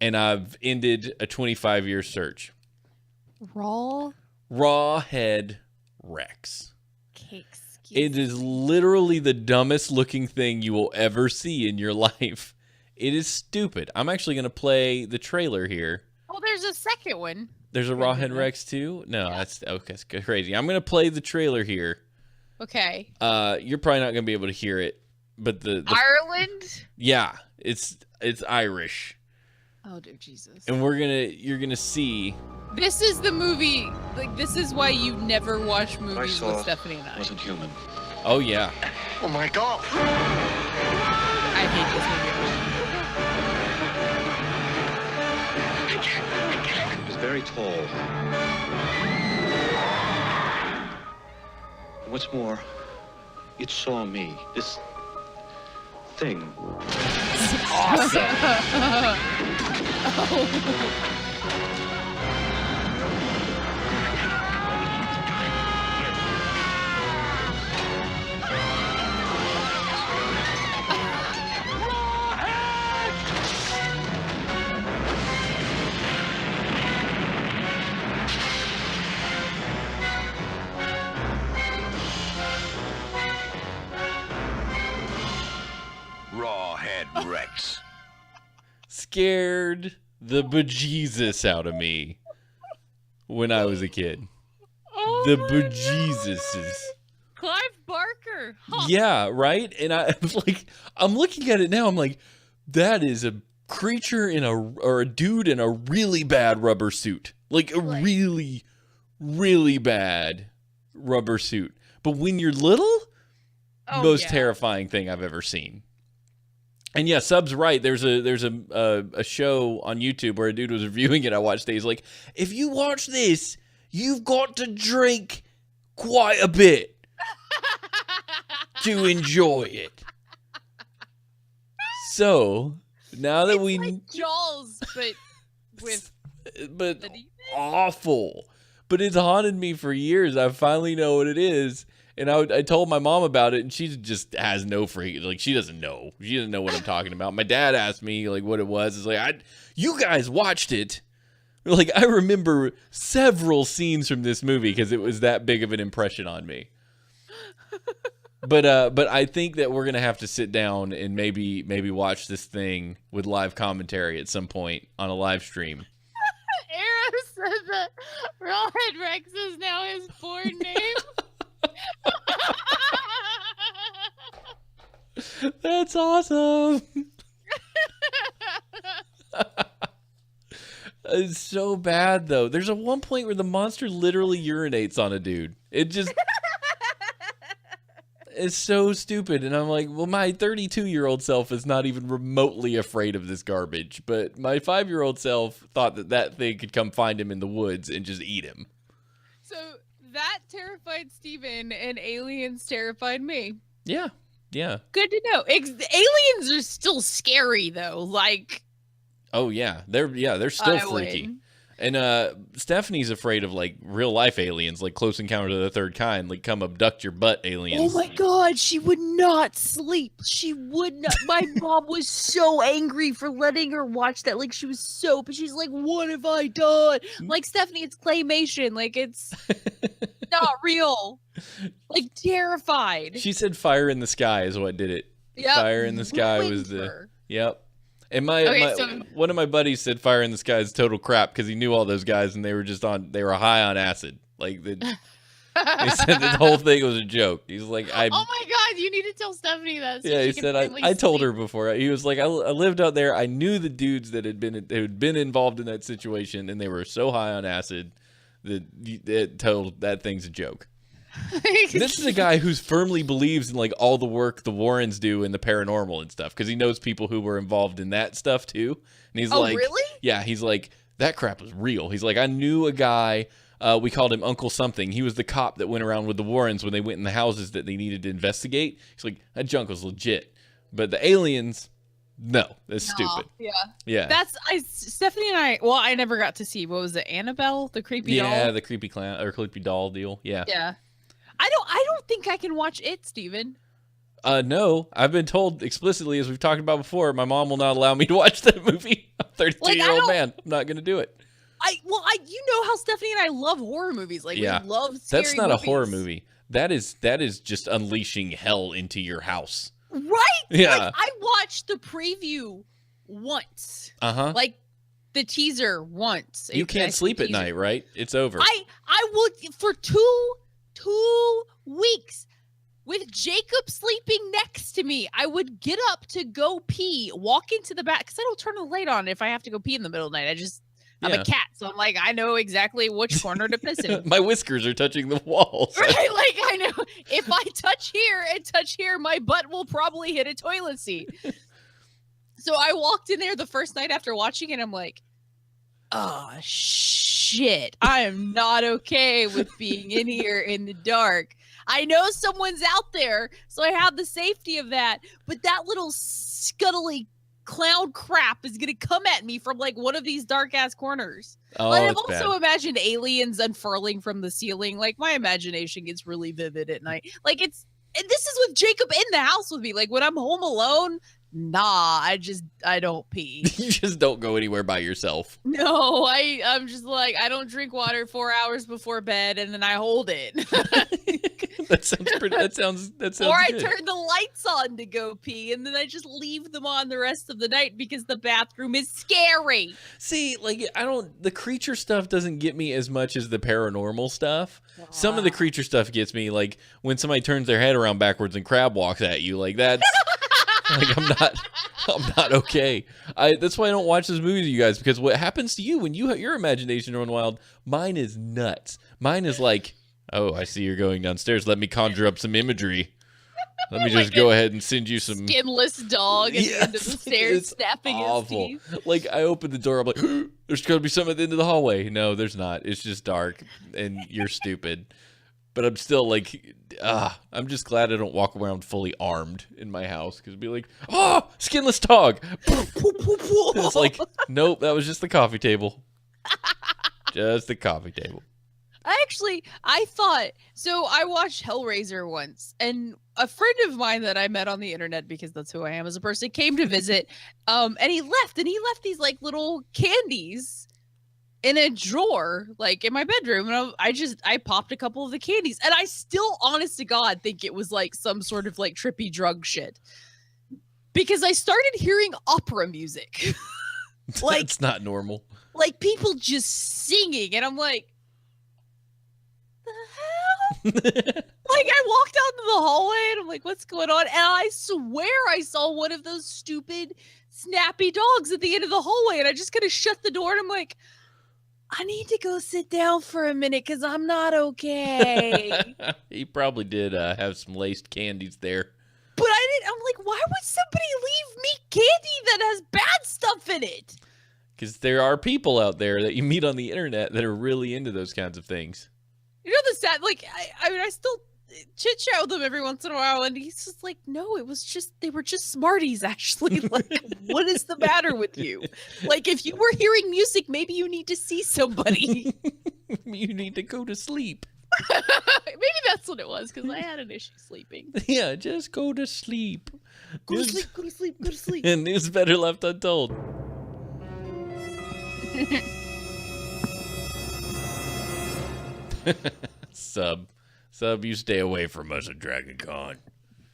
And I've ended a 25-year search. Rawhead Rex. It is literally the dumbest looking thing you will ever see in your life. It is stupid. I'm actually going to play the trailer here. Oh, there's a second one. There's a Rawhead Rex too? No, yeah. That's crazy. I'm going to play the trailer here. Okay. You're probably not going to be able to hear it, but the Ireland? Yeah, it's Irish. Oh, dear Jesus. And you're going to see. This is the movie. Like, this is why you never watch movies with Stephanie and I. Wasn't human. Oh yeah. Oh my God. I hate this movie. It was very tall. And what's more, it saw me. This thing. Awesome. Oh. Rawhead Rex. Scared the bejesus out of me when I was a kid. Oh the bejesuses. Clive Barker. Huh. Yeah, right? And I'm looking at it now, I'm like, that is a creature or a dude in a really bad rubber suit. Like a really, really bad rubber suit. But when you're little, most terrifying thing I've ever seen. And yeah, Sub's right. There's a show on YouTube where a dude was reviewing it. I watched it. He's like, if you watch this, you've got to drink quite a bit to enjoy it. So now that it's like Jaws, but with awful. But it's haunted me for years. I finally know what it is. And I told my mom about it, and she just has no she doesn't know. She doesn't know what I'm talking about. My dad asked me, like, what it was. It's like, you guys watched it. Like, I remember several scenes from this movie because it was that big of an impression on me. But I think that we're going to have to sit down and maybe watch this thing with live commentary at some point on a live stream. Arrow said that Rawhead Rex is now his porn name. That's awesome. It's so bad though. There's a one point where the monster literally urinates on a dude. It just It's so stupid. And I'm like, well, my 32-year-old self is not even remotely afraid of this garbage. But my 5-year-old self thought that thing could come find him in the woods and just eat him. So that terrified Steven, and aliens terrified me. Yeah. Yeah. Good to know. Aliens are still scary, though. Like, oh, yeah. They're still freaky. Win. And Stephanie's afraid of like real life aliens, like Close Encounters of the Third Kind, like come abduct your butt aliens. Oh my God, she would not sleep. She would not. My mom was so angry for letting her watch that. Like, she was so, but she's like, what have I done? Like, Stephanie, it's claymation. Like, it's not real. Like, terrified. She said Fire in the Sky is what did it. Yep. Fire in the Sky was Winter. Yep. And Okay, one of my buddies said Fire in the Sky is total crap because he knew all those guys and they were high on acid. Like he said the whole thing was a joke. He's like, oh my God, you need to tell Stephanie that. So yeah, he said I told her before. He was like, I lived out there. I knew the dudes that had been involved in that situation, and they were so high on acid that it told that thing's a joke. This is a guy who firmly believes in like all the work the Warrens do in the paranormal and stuff because he knows people who were involved in that stuff too. And he's like, really? Yeah, he's like, that crap was real. He's like, I knew a guy. We called him Uncle Something. He was the cop that went around with the Warrens when they went in the houses that they needed to investigate. He's like, that junk was legit. But the aliens, no, that's stupid. Yeah. Stephanie and I. Well, I never got to see. What was it? Annabelle, the creepy doll. Yeah, the creepy clown or creepy doll deal. Yeah. Yeah. I don't think I can watch it, Steven. No, I've been told explicitly, as we've talked about before, my mom will not allow me to watch that movie. I'm a 32-year-old man. I'm not going to do it. You know how Stephanie and I love horror movies. Like, yeah. we love scary That's not movies. a horror movie. That is just unleashing hell into your house. Right? Yeah. Like, I watched the preview once. Like, the teaser once. You can't sleep at night, right? It's over. I would, for two weeks, with Jacob sleeping next to me, I would get up to go pee, walk into the back, because I don't turn the light on if I have to go pee in the middle of the night. I'm a cat, so I'm like, I know exactly which corner to piss in. My whiskers are touching the walls. Right? Like, I know if I touch here and touch here, my butt will probably hit a toilet seat. So I walked in there the first night after watching it, I'm like, oh, shit. I am not okay with being in here in the dark. I know someone's out there, so I have the safety of that. But that little scuttly clown crap is going to come at me from like one of these dark ass corners. Oh, Like, I've it's also bad. imagined aliens unfurling from the ceiling. Like, my imagination gets really vivid at night. Like, and this is with Jacob in the house with me. Like, when I'm home alone, nah, I don't pee. You just don't go anywhere by yourself. No, I'm just like, I don't drink water 4 hours before bed, and then I hold it. That sounds pretty. That sounds Or I good. turn the lights on to go pee, and then I just leave them on the rest of the night because the bathroom is scary. See, like the creature stuff doesn't get me as much as the paranormal stuff. Some of the creature stuff gets me, like when somebody turns their head around backwards and crab walks at you, like that's like I'm not okay. That's why I don't watch those movies, you guys, because what happens to you when your imagination runs wild? Mine is nuts. Mine is like, oh, I see you're going downstairs. Let me conjure up some imagery. Let me just go ahead and send you some skinless dog at the end of the stairs it's snapping awful. his teeth. Like I open the door, I'm like, there's gonna be something at the end of the hallway. No, there's not. It's just dark, and you're stupid. But I'm still like, I'm just glad I don't walk around fully armed in my house because it'd be like, skinless dog. It's like, nope, that was just the coffee table. Just the coffee table. I thought, so I watched Hellraiser once, and a friend of mine that I met on the internet, because that's who I am as a person, came to visit, and he left these like little candies in a drawer, like in my bedroom, and I popped a couple of the candies, and I still, honest to God, think it was like some sort of like trippy drug shit, because I started hearing opera music. Like, that's not normal. Like people just singing, and I'm like, the hell? Like, I walked out into the hallway and I'm like, what's going on? And I swear I saw one of those stupid snappy dogs at the end of the hallway, and I just kind of shut the door and I'm like, I need to go sit down for a minute because I'm not okay. He probably did have some laced candies there. But I'm like, why would somebody leave me candy that has bad stuff in it? Because there are people out there that you meet on the internet that are really into those kinds of things. You know the sad, like, I mean, I still chit chat with him every once in a while, and he's just like, no, they were just Smarties, actually. Like, what is the matter with you? Like, if you were hearing music, maybe you need to see somebody. You need to go to sleep. Maybe that's what it was, because I had an issue sleeping. Yeah, just go to sleep. Go to sleep, go to sleep, go to sleep. And news better left untold. Sub, you stay away from us at Dragon Con.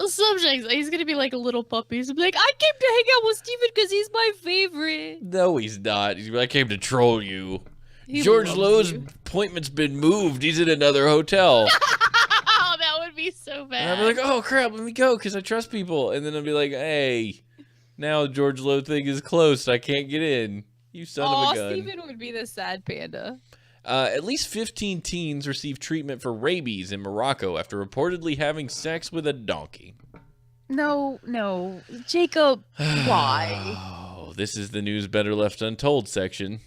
Subjects, he's gonna be like a little puppy. He's gonna be like, I came to hang out with Steven because he's my favorite. No, he's not. I came to troll you. He George loves Lowe's you. appointment's been moved. He's in another hotel. Oh, that would be so bad. And I'll be like, oh, crap, let me go because I trust people. And then I'll be like, hey, now the George Lowe thing is closed. I can't get in. You son of a gun. Steven would be the sad panda. At least 15 teens received treatment for rabies in Morocco after reportedly having sex with a donkey. No, Jacob, why? Oh, this is the news better left untold section.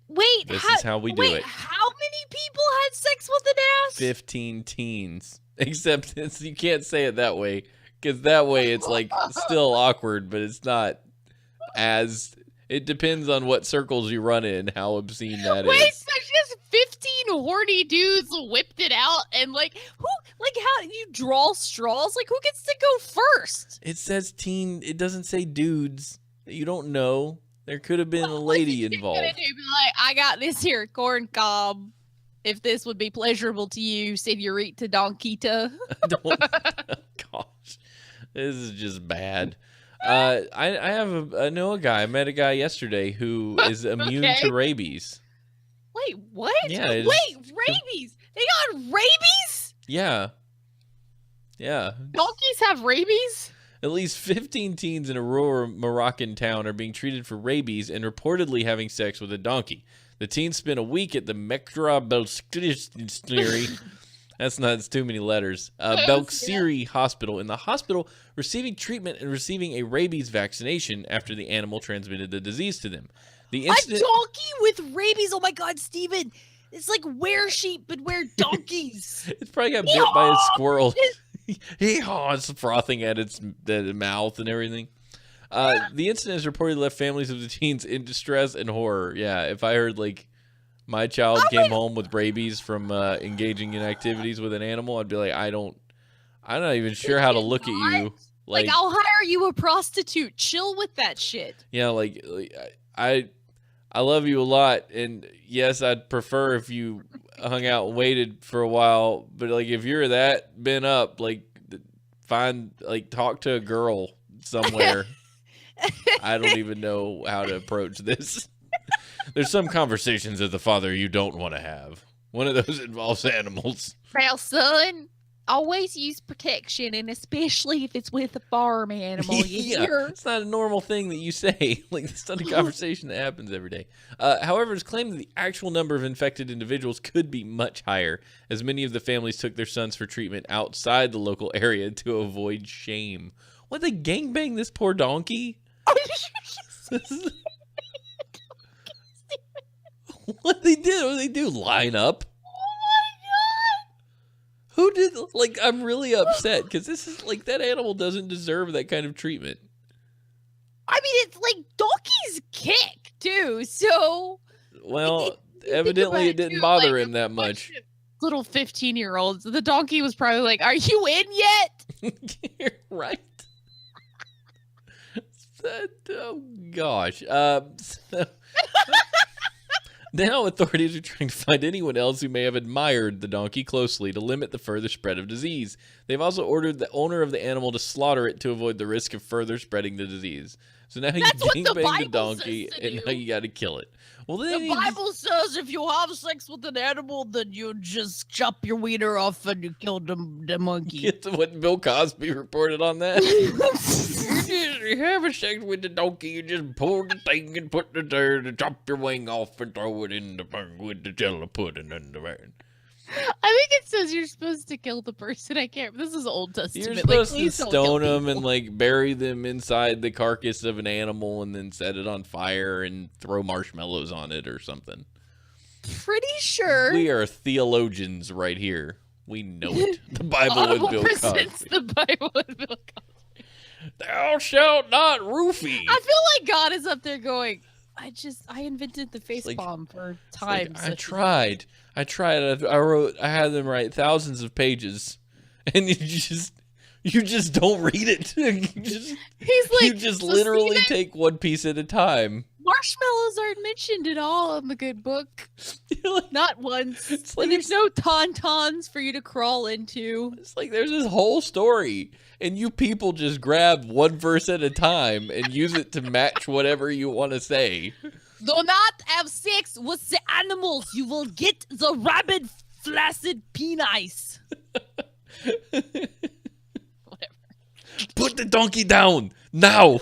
Wait, This is how we do it. How many people had sex with an ass? 15 teens. Except you can't say it that way, because that way it's like still awkward, but it's not as... It depends on what circles you run in, how obscene that is. Wait, so just 15 horny dudes whipped it out, and how you draw straws? Like, who gets to go first? It says teen. It doesn't say dudes. You don't know. There could have been a lady involved. Be like, I got this here corn cob. If this would be pleasurable to you, Senorita Donkita. Gosh, this is just bad. I know a guy. I met a guy yesterday who is immune to rabies. Wait, what? Yeah. Rabies? They got rabies? Yeah. Donkeys have rabies? At least 15 teens in a rural Moroccan town are being treated for rabies and reportedly having sex with a donkey. The teens spent a week at the Mekra Belskiri. That's too many letters. Belksiri Hospital. In the hospital, receiving treatment and receiving a rabies vaccination after the animal transmitted the disease to them. A donkey with rabies? Oh my God, Steven. It's like were-sheep, but we're donkeys. It's probably got bit by a squirrel. It's frothing at its mouth and everything. The incident has reportedly left families of the teens in distress and horror. Yeah, if I heard my child came home with rabies from engaging in activities with an animal, I'd be like, I'm not even sure how to look at you. Like, I'll hire you a prostitute. Chill with that shit. Yeah, I love you a lot, and yes, I'd prefer if you hung out and waited for a while, but if you're that bent up, talk to a girl somewhere. I don't even know how to approach this. There's some conversations as a father you don't want to have. One of those involves animals. Well, son, always use protection, and especially if it's with a farm animal. Yeah, it's not a normal thing that you say. It's not a conversation that happens every day. However, it's claimed that the actual number of infected individuals could be much higher, as many of the families took their sons for treatment outside the local area to avoid shame. What, they gangbang this poor donkey? What they do? Line up? Who did, I'm really upset because this is, that animal doesn't deserve that kind of treatment. I mean, it's donkeys kick, too, so. Well, evidently it didn't bother him that much. Little 15-year-olds. The donkey was probably like, are you in yet? You're right. Oh, gosh. Now authorities are trying to find anyone else who may have admired the donkey closely to limit the further spread of disease. They've also ordered the owner of the animal to slaughter it to avoid the risk of further spreading the disease. So now you gangbang the donkey, and now you got to kill it. Well, the Bible says if you have sex with an animal, then you just chop your wiener off and you kill the monkey. What Bill Cosby reported on that? actually have sex with the donkey. You just pull the thing and put the dirt and chop your wing off and throw it in the pan with the jello pudding in the pan. I think it says you're supposed to kill the person. I can't. This is Old Testament. You're supposed to please don't kill stone them and people. like bury them inside the carcass of an animal and then set it on fire and throw marshmallows on it or something. Pretty sure. We are theologians right here. We know it. The Bible Audible with Bill presents Cosby. the Bible with Bill Cosby. Thou shalt not roofie. I feel like God is up there going, I invented the face like- palm for It's like, time. I tried. I had them write thousands of pages, and you just don't read it. He's like, you just "So literally Steven, take one piece at a time. marshmallows aren't mentioned at all in the good book. You're like, Not once. It's And like there's no tauntauns for you to crawl into. it's like there's this whole story, and you people just grab one verse at a time and use it to match whatever you want to say. Do not have sex with the animals. You will get the rabid, flaccid penis. Put the donkey down now.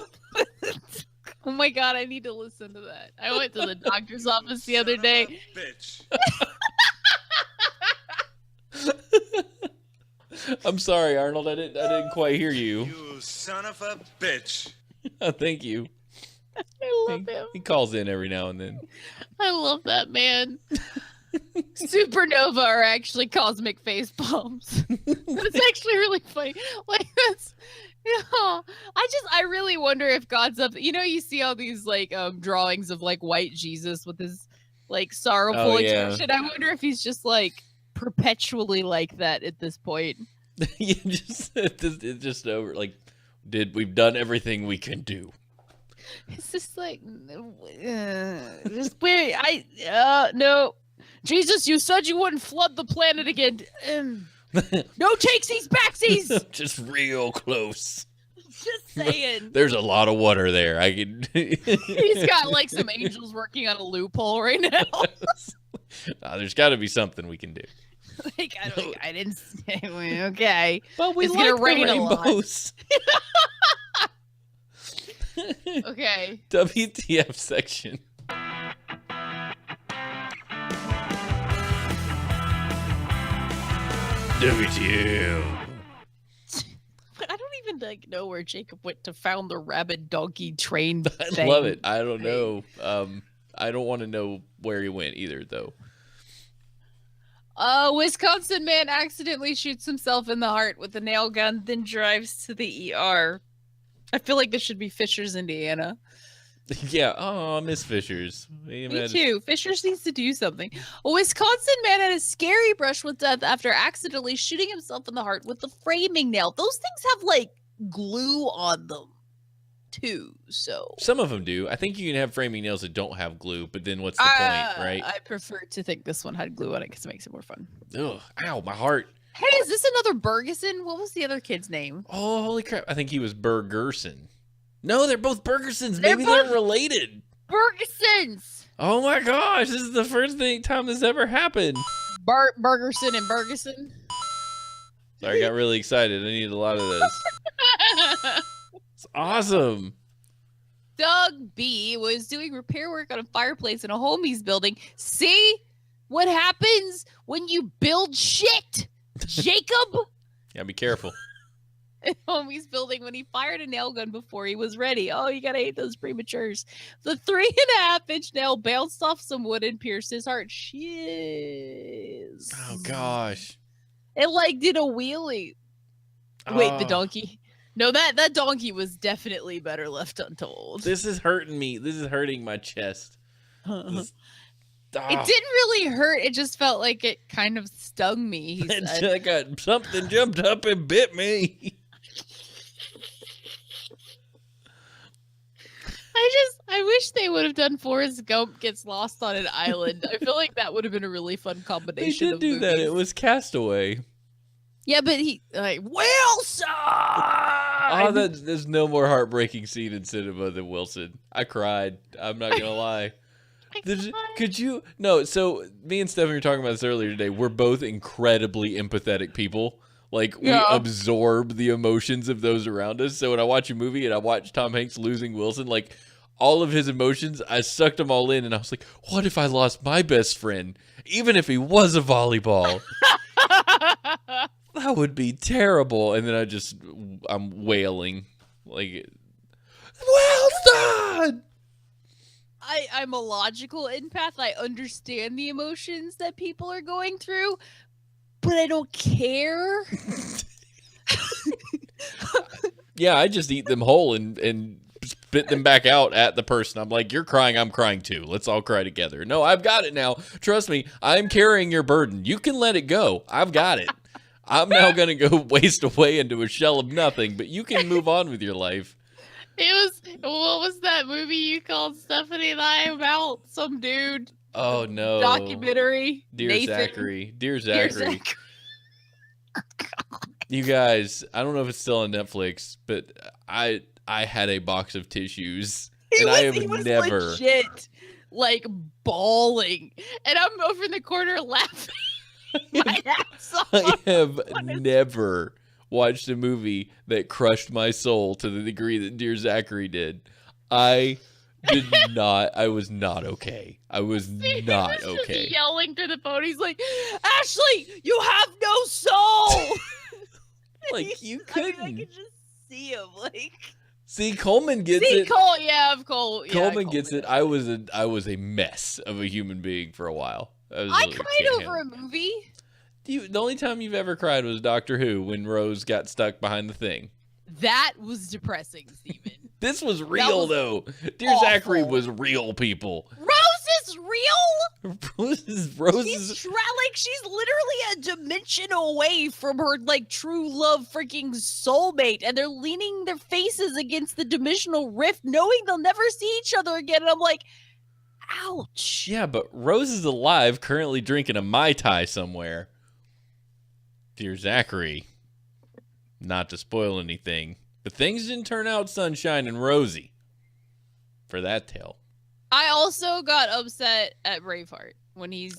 Oh my god, I need to listen to that. I went to the doctor's office the other day. Bitch. I'm sorry, Arnold. I didn't quite hear you. You son of a bitch. Thank you. I love him. He calls in every now and then. I love that man. Supernova are actually cosmic face palms. That's actually really funny. Like that's, I really wonder if God's up. You know, you see all these like drawings of like white Jesus with his like sorrowful Oh, yeah. expression. I wonder if he's just like perpetually like that at this point. It's just over. Like, we've done everything we can do. It's just like, just wait. No. Jesus, you said you wouldn't flood the planet again. No takesies, backsies. Just real close. Just saying. There's a lot of water there. I can. He's got like some angels working on a loophole right now. There's got to be something we can do. Like I didn't say okay. But we It's like gonna the rain a lot. rainbows. Okay. WTF section. WTF. But I don't even like know where Jacob went to found the rabid donkey train. I thing. love it. I don't know. I don't want to know where he went either, though. Wisconsin man accidentally shoots himself in the heart with a nail gun, then drives to the ER. I feel like this should be Fishers, Indiana. Yeah. Oh, Miss Fishers. Me too. Fishers needs to do something. A Wisconsin man had a scary brush with death after accidentally shooting himself in the heart with a framing nail. Those things have like glue on them too. So Some of them do. I think you can have framing nails that don't have glue, but then what's the point, right? I prefer to think this one had glue on it because it makes it more fun. Ugh, ow, my heart. Hey, is this another Bergesen? What was the other kid's name? Oh, holy crap. I think he was Bergerson. No, they're both Bergersons. They're Maybe both- they're related. Bergesens. Oh my gosh, this is the first time this ever happened. Bergerson and Bergesen. Sorry, I got really excited. I needed a lot of this. It's awesome. Doug B was doing repair work on a fireplace in a homie's building. See what happens when you build shit, Jacob? Yeah, be careful. In homie's building when he fired a nail gun before he was ready. Oh, you gotta hate those prematures. The 3.5-inch nail bounced off some wood and pierced his heart. Shiz. Oh gosh. It like did a wheelie. Wait, the Oh, donkey. No, that donkey was definitely better left untold. This is hurting me. This is hurting my chest. This- It didn't really hurt. It just felt like it kind of stung me. He said. I got something jumped up and bit me. I wish they would have done Forrest Gump gets lost on an island. I feel like that would have been a really fun They combination did of do that. movies. It was Castaway. Yeah, but he like Wilson. Oh, there's no more heartbreaking scene in cinema than Wilson. I cried. I'm not gonna lie. Could you? No. So me and Stephen were talking about this earlier today. We're both incredibly empathetic people. Like, we Yeah. absorb the emotions of those around us. So when I watch a movie and I watch Tom Hanks losing Wilson, like, all of his emotions, I sucked them all in. And I was like, what if I lost my best friend? Even if he was a volleyball. That would be terrible. And then I'm wailing. Like, well done! I'm a logical empath. I understand the emotions that people are going through, but I don't care. Yeah, I just eat them whole and spit them back out at the person. I'm like, you're crying, I'm crying too. Let's all cry together. No, I've got it now. Trust me, I'm carrying your burden. You can let it go. I've got it. I'm now going to go waste away into a shell of nothing, but you can move on with your life. What was that movie you called Stephanie and I about? Some dude. Oh, no. Documentary. Dear Nathan. Zachary. Dear Dear Zachary. You guys, I don't know if it's still on Netflix, but I had a box of tissues. And I have He was never. legit, like, bawling. And I'm over in the corner laughing my ass off. I have never watched a movie that crushed my soul to the degree that Dear Zachary did. I was not okay. I was not okay. Just yelling through the phone. He's like, Ashley, you have no soul. Like, you I mean, couldn't. I could just see him. Like, See, Coleman gets it. Cole, yeah, of Cole. Coleman gets it. I was a mess of a human being for a while. I cried over a movie. The only time you've ever cried was Doctor Who when Rose got stuck behind the thing. That was depressing, Steven. This was real, was though. Dear awful. Zachary was real, people. Rose is real. Rose She's literally a dimension away from her like true love freaking soulmate, and they're leaning their faces against the dimensional rift, knowing they'll never see each other again. And I'm like, ouch. Yeah, but Rose is alive, currently drinking a Mai Tai somewhere. Dear Zachary, not to spoil anything, but things didn't turn out sunshine and rosy for that tale. I also got upset at Braveheart when he's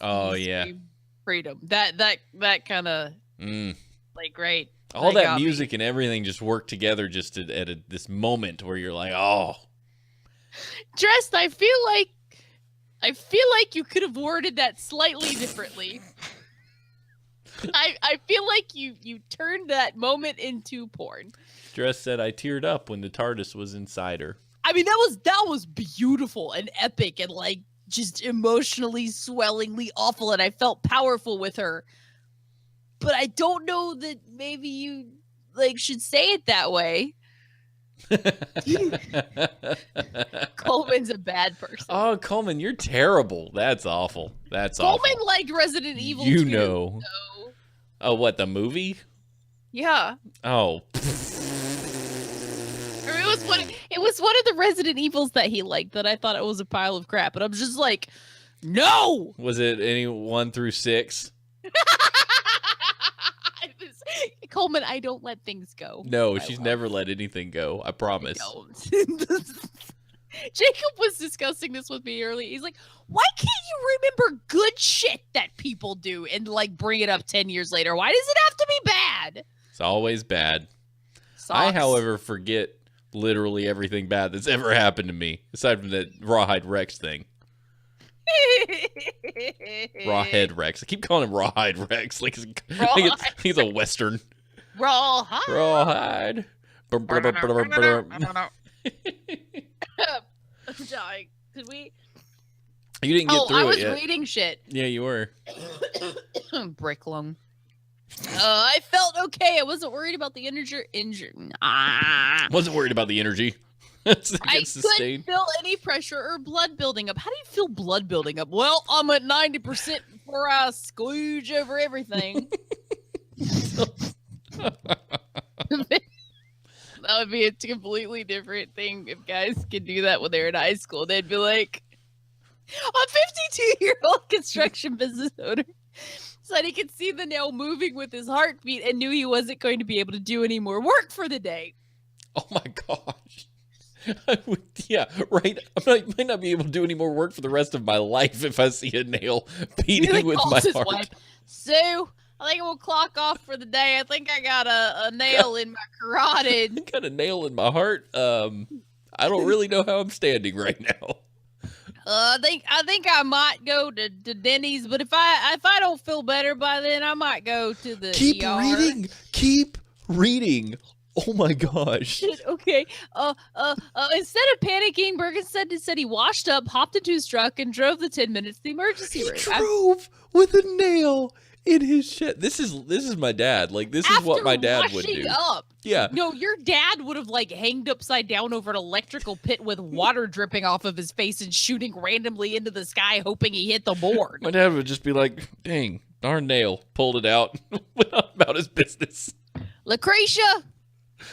freedom. That kind of like right. All that music and everything just worked together just at this moment where you're like, oh. Dressed, I feel like you could have worded that slightly differently. I feel like you turned that moment into porn. Dress said I teared up when the TARDIS was inside her. I mean, that was beautiful and epic and like just emotionally swellingly awful, and I felt powerful with her. But I don't know that maybe you like should say it that way. Coleman's a bad person. Oh, Coleman, you're terrible. That's awful. That's awful. Coleman liked Resident Evil 2. You know. So. Oh, what, the movie? Yeah. Oh. It was one of the Resident Evils that he liked that I thought it was a pile of crap. And I'm just like, no! Was it any 1 through 6? Coleman, I don't let things go. No, she's never let anything go. I promise. Jacob was discussing this with me earlier. He's like, why can't you remember good shit that people do and like bring it up 10 years later? Why does it have to be bad? It's always bad. Sucks. I, however, forget literally everything bad that's ever happened to me, aside from that Rawhide Rex thing. Rawhead Rex. I keep calling him Rawhide Rex. Like he's a Western. Rawhide. Rawhide. I'm dying. Could we? You didn't get through I it was yet. reading shit. Yeah, you were. Brick lung. I felt okay. I wasn't worried about the injury. Wasn't worried about the energy. I couldn't feel any pressure or blood building up. How do you feel blood building up? Well, I'm at 90% before I squooge over everything. That would be a completely different thing if guys could do that when they're in high school. They'd be like, a 52-year-old construction business owner said he could see the nail moving with his heartbeat and knew he wasn't going to be able to do any more work for the day. Oh my gosh. Yeah, right. I might not be able to do any more work for the rest of my life if I see a nail beating with my heart. Wife, so I think I'm gonna clock off for the day. I think I got a nail in my carotid. Got a nail in my heart. I don't really know how I'm standing right now. I think I might go to Denny's, but if I don't feel better by then, I might go to the Keep ER. reading. Keep reading. Oh my gosh. Okay. Instead of panicking, Bergesen said he washed up, hopped into his truck, and drove the 10 minutes to the emergency He room. drove with a nail in his chest. This is my dad. Like, this is what my dad would do. Up. Yeah. No, your dad would have like hanged upside down over an electrical pit with water dripping off of his face and shooting randomly into the sky, hoping he hit the board. My dad would just be like, dang, darn nail. Pulled it out. Went on about his business. Lucretia,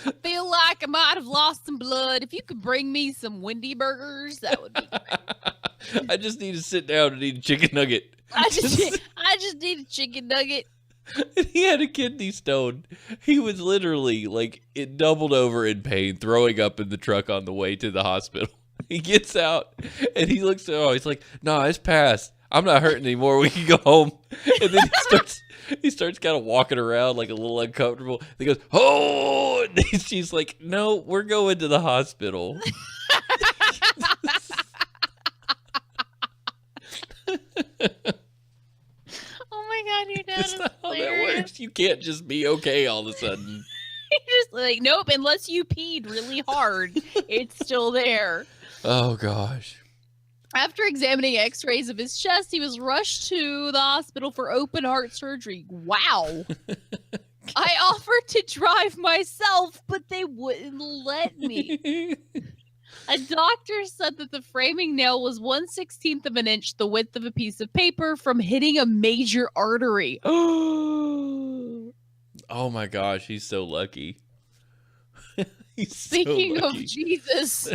I feel like I might have lost some blood. If you could bring me some Wendy burgers, that would be great. I just need to sit down and eat a chicken nugget. I just need a chicken nugget. He had a kidney stone. He was literally like, it doubled over in pain, throwing up in the truck on the way to the hospital. He gets out and he looks at, he's like, no, it's past. I'm not hurting anymore. We can go home. And then he starts kind of walking around like a little uncomfortable. He goes, oh, and she's like, no, we're going to the hospital. Oh my God, your dad That's is not how that hilarious. works. You can't just be okay all of a sudden. You're just like, nope, unless you peed really hard, it's still there. Oh gosh. After examining x-rays of his chest, he was rushed to the hospital for open heart surgery. Wow. I offered to drive myself, but they wouldn't let me. A doctor said that the framing nail was 1/16 of an inch, the width of a piece of paper, from hitting a major artery. Oh my gosh, he's so lucky. Speaking of Jesus,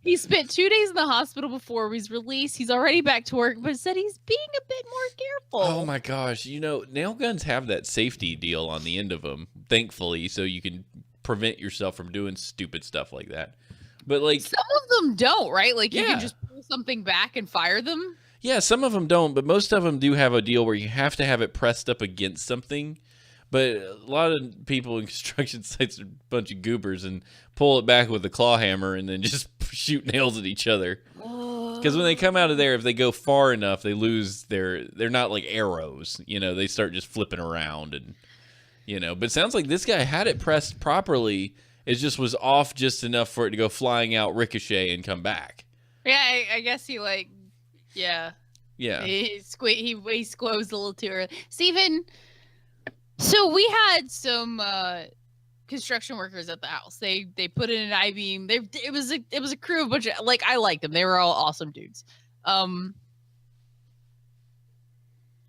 he spent 2 days in the hospital before he was released. He's already back to work, but said he's being a bit more careful. Oh my gosh, nail guns have that safety deal on the end of them, thankfully, so you can prevent yourself from doing stupid stuff like that. But like, some of them don't, right? Like you Yeah. can just pull something back and fire them. yeah, some of them don't, but most of them do have a deal where you have to have it pressed up against something. But a lot of people in construction sites are a bunch of goobers and pull it back with a claw hammer and then just shoot nails at each other. Because when they come out of there, if they go far enough, they lose they're not like arrows. They start just flipping around and, But it sounds like this guy had it pressed properly. It just was off just enough for it to go flying out, ricochet, and come back. Yeah, I guess he yeah. Yeah. He squoze a little too early. Steven, so we had some construction workers at the house. They put in an I-beam. It was a crew of a bunch of, I liked them. They were all awesome dudes.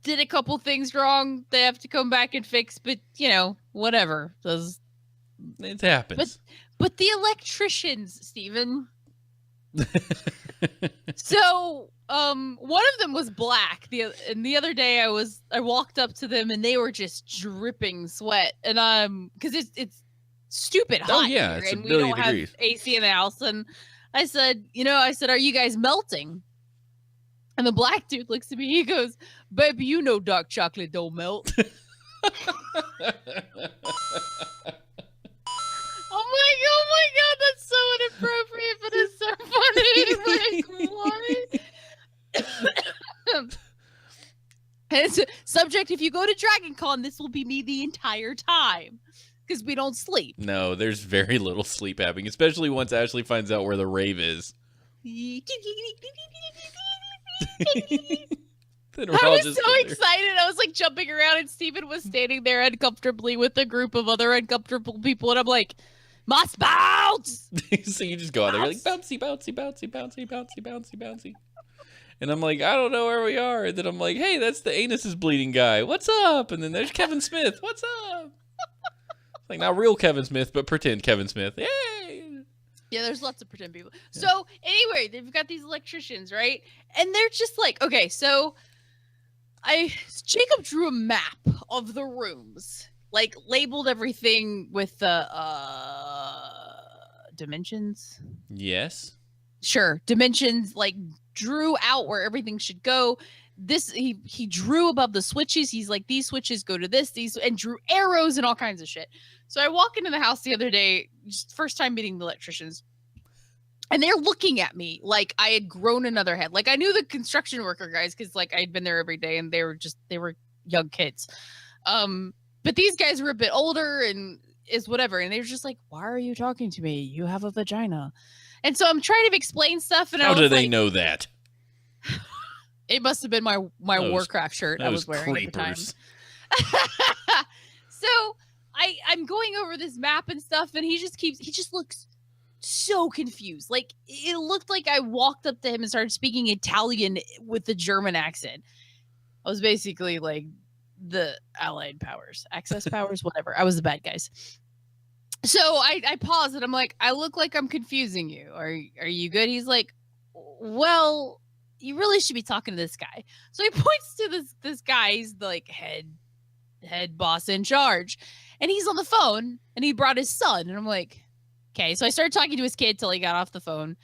Did a couple things wrong. They have to come back and fix, but whatever. It happens. But the electricians, Steven. So, one of them was black. And the other day I walked up to them and they were just dripping sweat. And because it's stupid hot yeah, here, it's and a we billion don't degrees. have AC in the house. And I said, are you guys melting? And the black dude looks at me. He goes, "Baby, dark chocolate don't melt." Oh my God, that's so inappropriate, but it's so funny. What? And it's subject, if you go to Dragon Con, this will be me the entire time. Because we don't sleep. No, there's very little sleep happening, especially once Ashley finds out where the rave is. Then we're I all was just so there. excited. I was jumping around, and Steven was standing there uncomfortably with a group of other uncomfortable people, and I'm like, must bounce! So you just go out there, you're like, bouncy, bouncy, bouncy, bouncy, bouncy, bouncy, bouncy. And I'm like, I don't know where we are. And then I'm like, hey, that's the anus is bleeding guy. What's up? And then there's Kevin Smith. What's up? Like, not real Kevin Smith, but pretend Kevin Smith. Yay! Yeah, there's lots of pretend people. Yeah. So anyway, they've got these electricians, right? And they're just like, okay, so Jacob drew a map of the rooms, labeled everything with the dimensions. Yes. Sure, dimensions, drew out where everything should go. he drew above the switches. He's like, these switches go to these, and drew arrows and all kinds of shit. So I walk into the house the other day, just first time meeting the electricians, and they're looking at me like I had grown another head. Like I knew the construction worker guys because like I'd been there every day, and they were young kids. But these guys were a bit older and is whatever, and they were just like, "Why are you talking to me? You have a vagina." And so I'm trying to explain stuff, and how do they know that? It must have been my Those- Warcraft shirt I was wearing creepers. at the time. So I'm going over this map and stuff, and he just looks so confused. Like it looked like I walked up to him and started speaking Italian with a German accent. I was basically like the Allied powers, Axis powers, whatever. I was the bad guys. So I paused and I'm like, I look like I'm confusing you. Are you good? He's like, well, you really should be talking to this guy. So he points to this guy. He's the like head boss in charge, and he's on the phone, and he brought his son, and I'm like, okay. So I started talking to his kid till he got off the phone,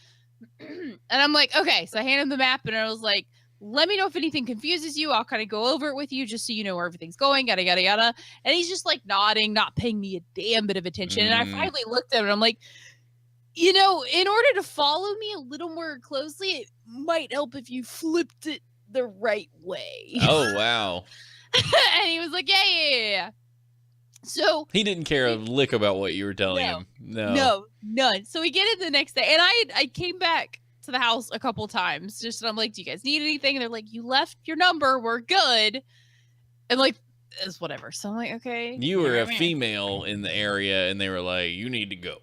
and I'm like, okay. So I handed him the map, and I was like, let me know if anything confuses you. I'll kind of go over it with you just so you know where everything's going, yada, yada, yada. And he's just like nodding, not paying me a damn bit of attention. And I finally looked at him and I'm like, you know, in order to follow me a little more closely, it might help if you flipped it the right way. Oh, wow. And he was like, yeah. So he didn't care a lick about what you were telling him. No, none. So we get in the next day, and I came back to the house a couple times just and I'm like, do you guys need anything? And they're like, you left your number, we're good. And like, it's whatever. So I'm like, okay. You were a female in the area, and they were like, you need to go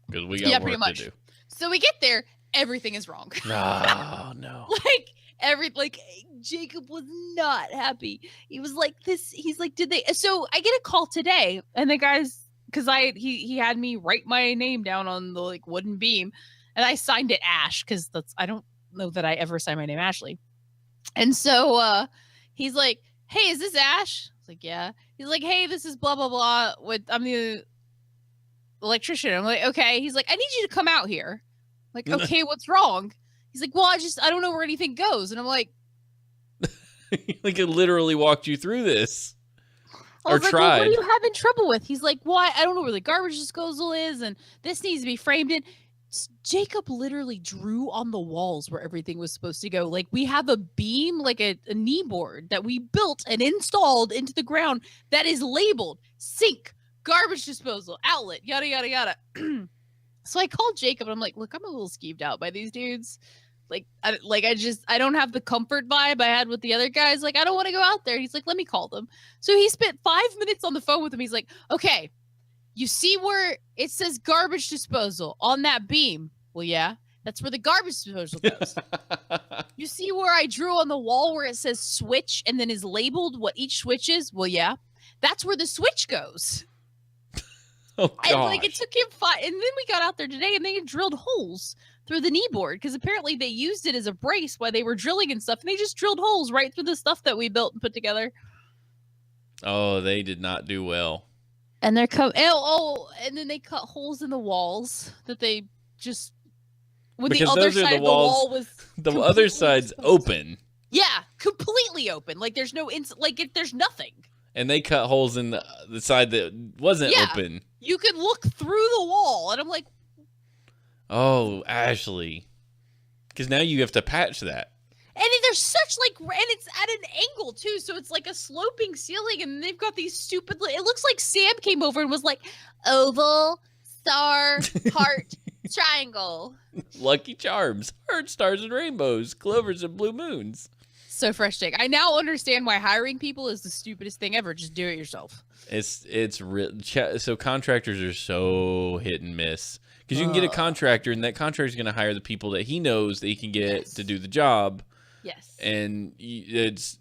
because we got work to do. So we get there, everything is wrong. Oh no. Like Jacob was not happy. He was like this. He's like, did they? So I get a call today, and the guys, because he had me write my name down on the like wooden beam, and I signed it Ash because I don't know that I ever signed my name Ashley. And so he's like, hey, is this Ash? I was like, yeah. He's like, hey, this is blah blah blah. I'm the electrician. I'm like, okay. He's like, I need you to come out here. I'm like, okay, what's wrong? He's like, well, I don't know where anything goes. And I'm like, like it literally walked you through this. I was like, well, what are you having trouble with? He's like, well, I don't know where the garbage disposal is, and this needs to be framed in. Jacob literally drew on the walls where everything was supposed to go. Like we have a beam, like a knee board that we built and installed into the ground that is labeled sink, garbage disposal, outlet, yada, yada, yada. So I called Jacob and I'm like, look, I'm a little skeeved out by these dudes. I don't have the comfort vibe I had with the other guys. Like, I don't want to go out there. He's like, let me call them. So he spent 5 minutes on the phone with him. He's like, okay, you see where it says garbage disposal on that beam? Well, yeah, that's where the garbage disposal goes. You see where I drew on the wall where it says switch and then is labeled what each switch is? Well, yeah, that's where the switch goes. Oh, gosh. And like it took him 5, and then we got out there today and they had drilled holes through the knee board because apparently they used it as a brace while they were drilling and stuff, and they just drilled holes right through the stuff that we built and put together. Oh, they did not do well. And they're and then they cut holes in the walls that they just because the other side of the wall was the other side's open. Yeah, completely open. Like there's no there's nothing. And they cut holes in the side that wasn't open. You could look through the wall, and I'm like, oh, Ashley, because now you have to patch that. And there's such and it's at an angle too, so it's like a sloping ceiling, and they've got these stupid. It looks like Sam came over and was like, oval, star, heart, triangle. Lucky Charms, heart, stars, and rainbows, clovers, and blue moons. So fresh take. I now understand why hiring people is the stupidest thing ever. Just do it yourself. It's real. So contractors are so hit and miss because you can get a contractor, and that contractor is going to hire the people that he knows that he can get to do the job. Yes. And it's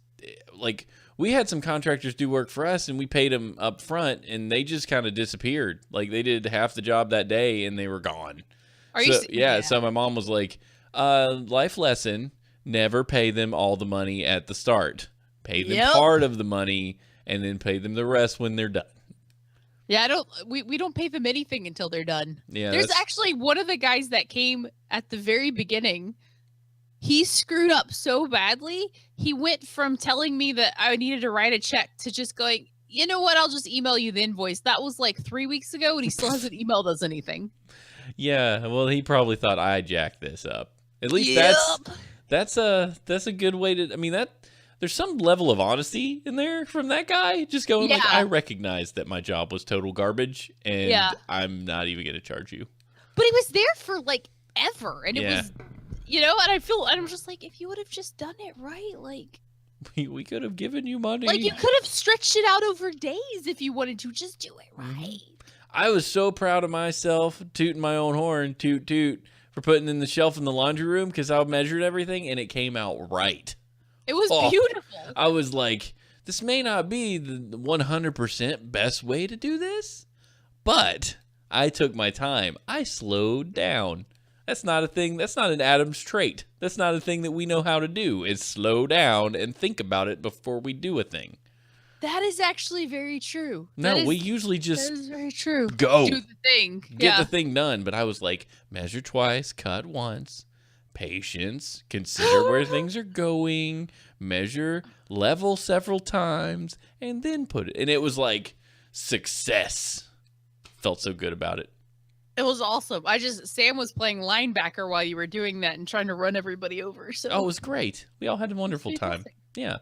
like we had some contractors do work for us, and we paid them up front, and they just kind of disappeared. Like they did half the job that day, and they were gone. Yeah. So my mom was like, "Life lesson: never pay them all the money at the start. Pay them part of the money, and then pay them the rest when they're done." Yeah, we don't pay them anything until they're done. Yeah. There's actually one of the guys that came at the very beginning. he screwed up so badly. He went from telling me that I needed to write a check to just going, you know what? I'll just email you the invoice. That was like 3 weeks ago, and he still hasn't emailed us anything. Yeah, well, he probably thought I jacked this up. At least Yep. that's a good way to. I mean, there's some level of honesty in there from that guy. Just going like, Yeah. I recognize that my job was total garbage, and Yeah. I'm not even going to charge you. But he was there for like ever, and it Yeah. was, and I'm just like, if you would have just done it right, like We could have given you money. you could have stretched it out over days if you wanted to. Just do it right. I was so proud of myself, tooting my own horn, toot toot, for putting in the shelf in the laundry room because I measured everything and it came out right. It was Oh. beautiful. I was like, this may not be the 100% best way to do this, but I took my time. I slowed down. That's not a thing. That's not an Adams trait. That's not a thing that we know how to do, is slow down and think about it before we do a thing. That is actually very true. No, we usually That just is very true. go. Do the thing. Get the thing done. But I was like, measure twice, cut once, patience, consider where things are going, measure, level several times, and then put it. And it was like success. Felt so good about it. It was awesome. Sam was playing linebacker while you were doing that and trying to run everybody over. So Oh, it was great. We all had a wonderful time. fantastic. Yeah.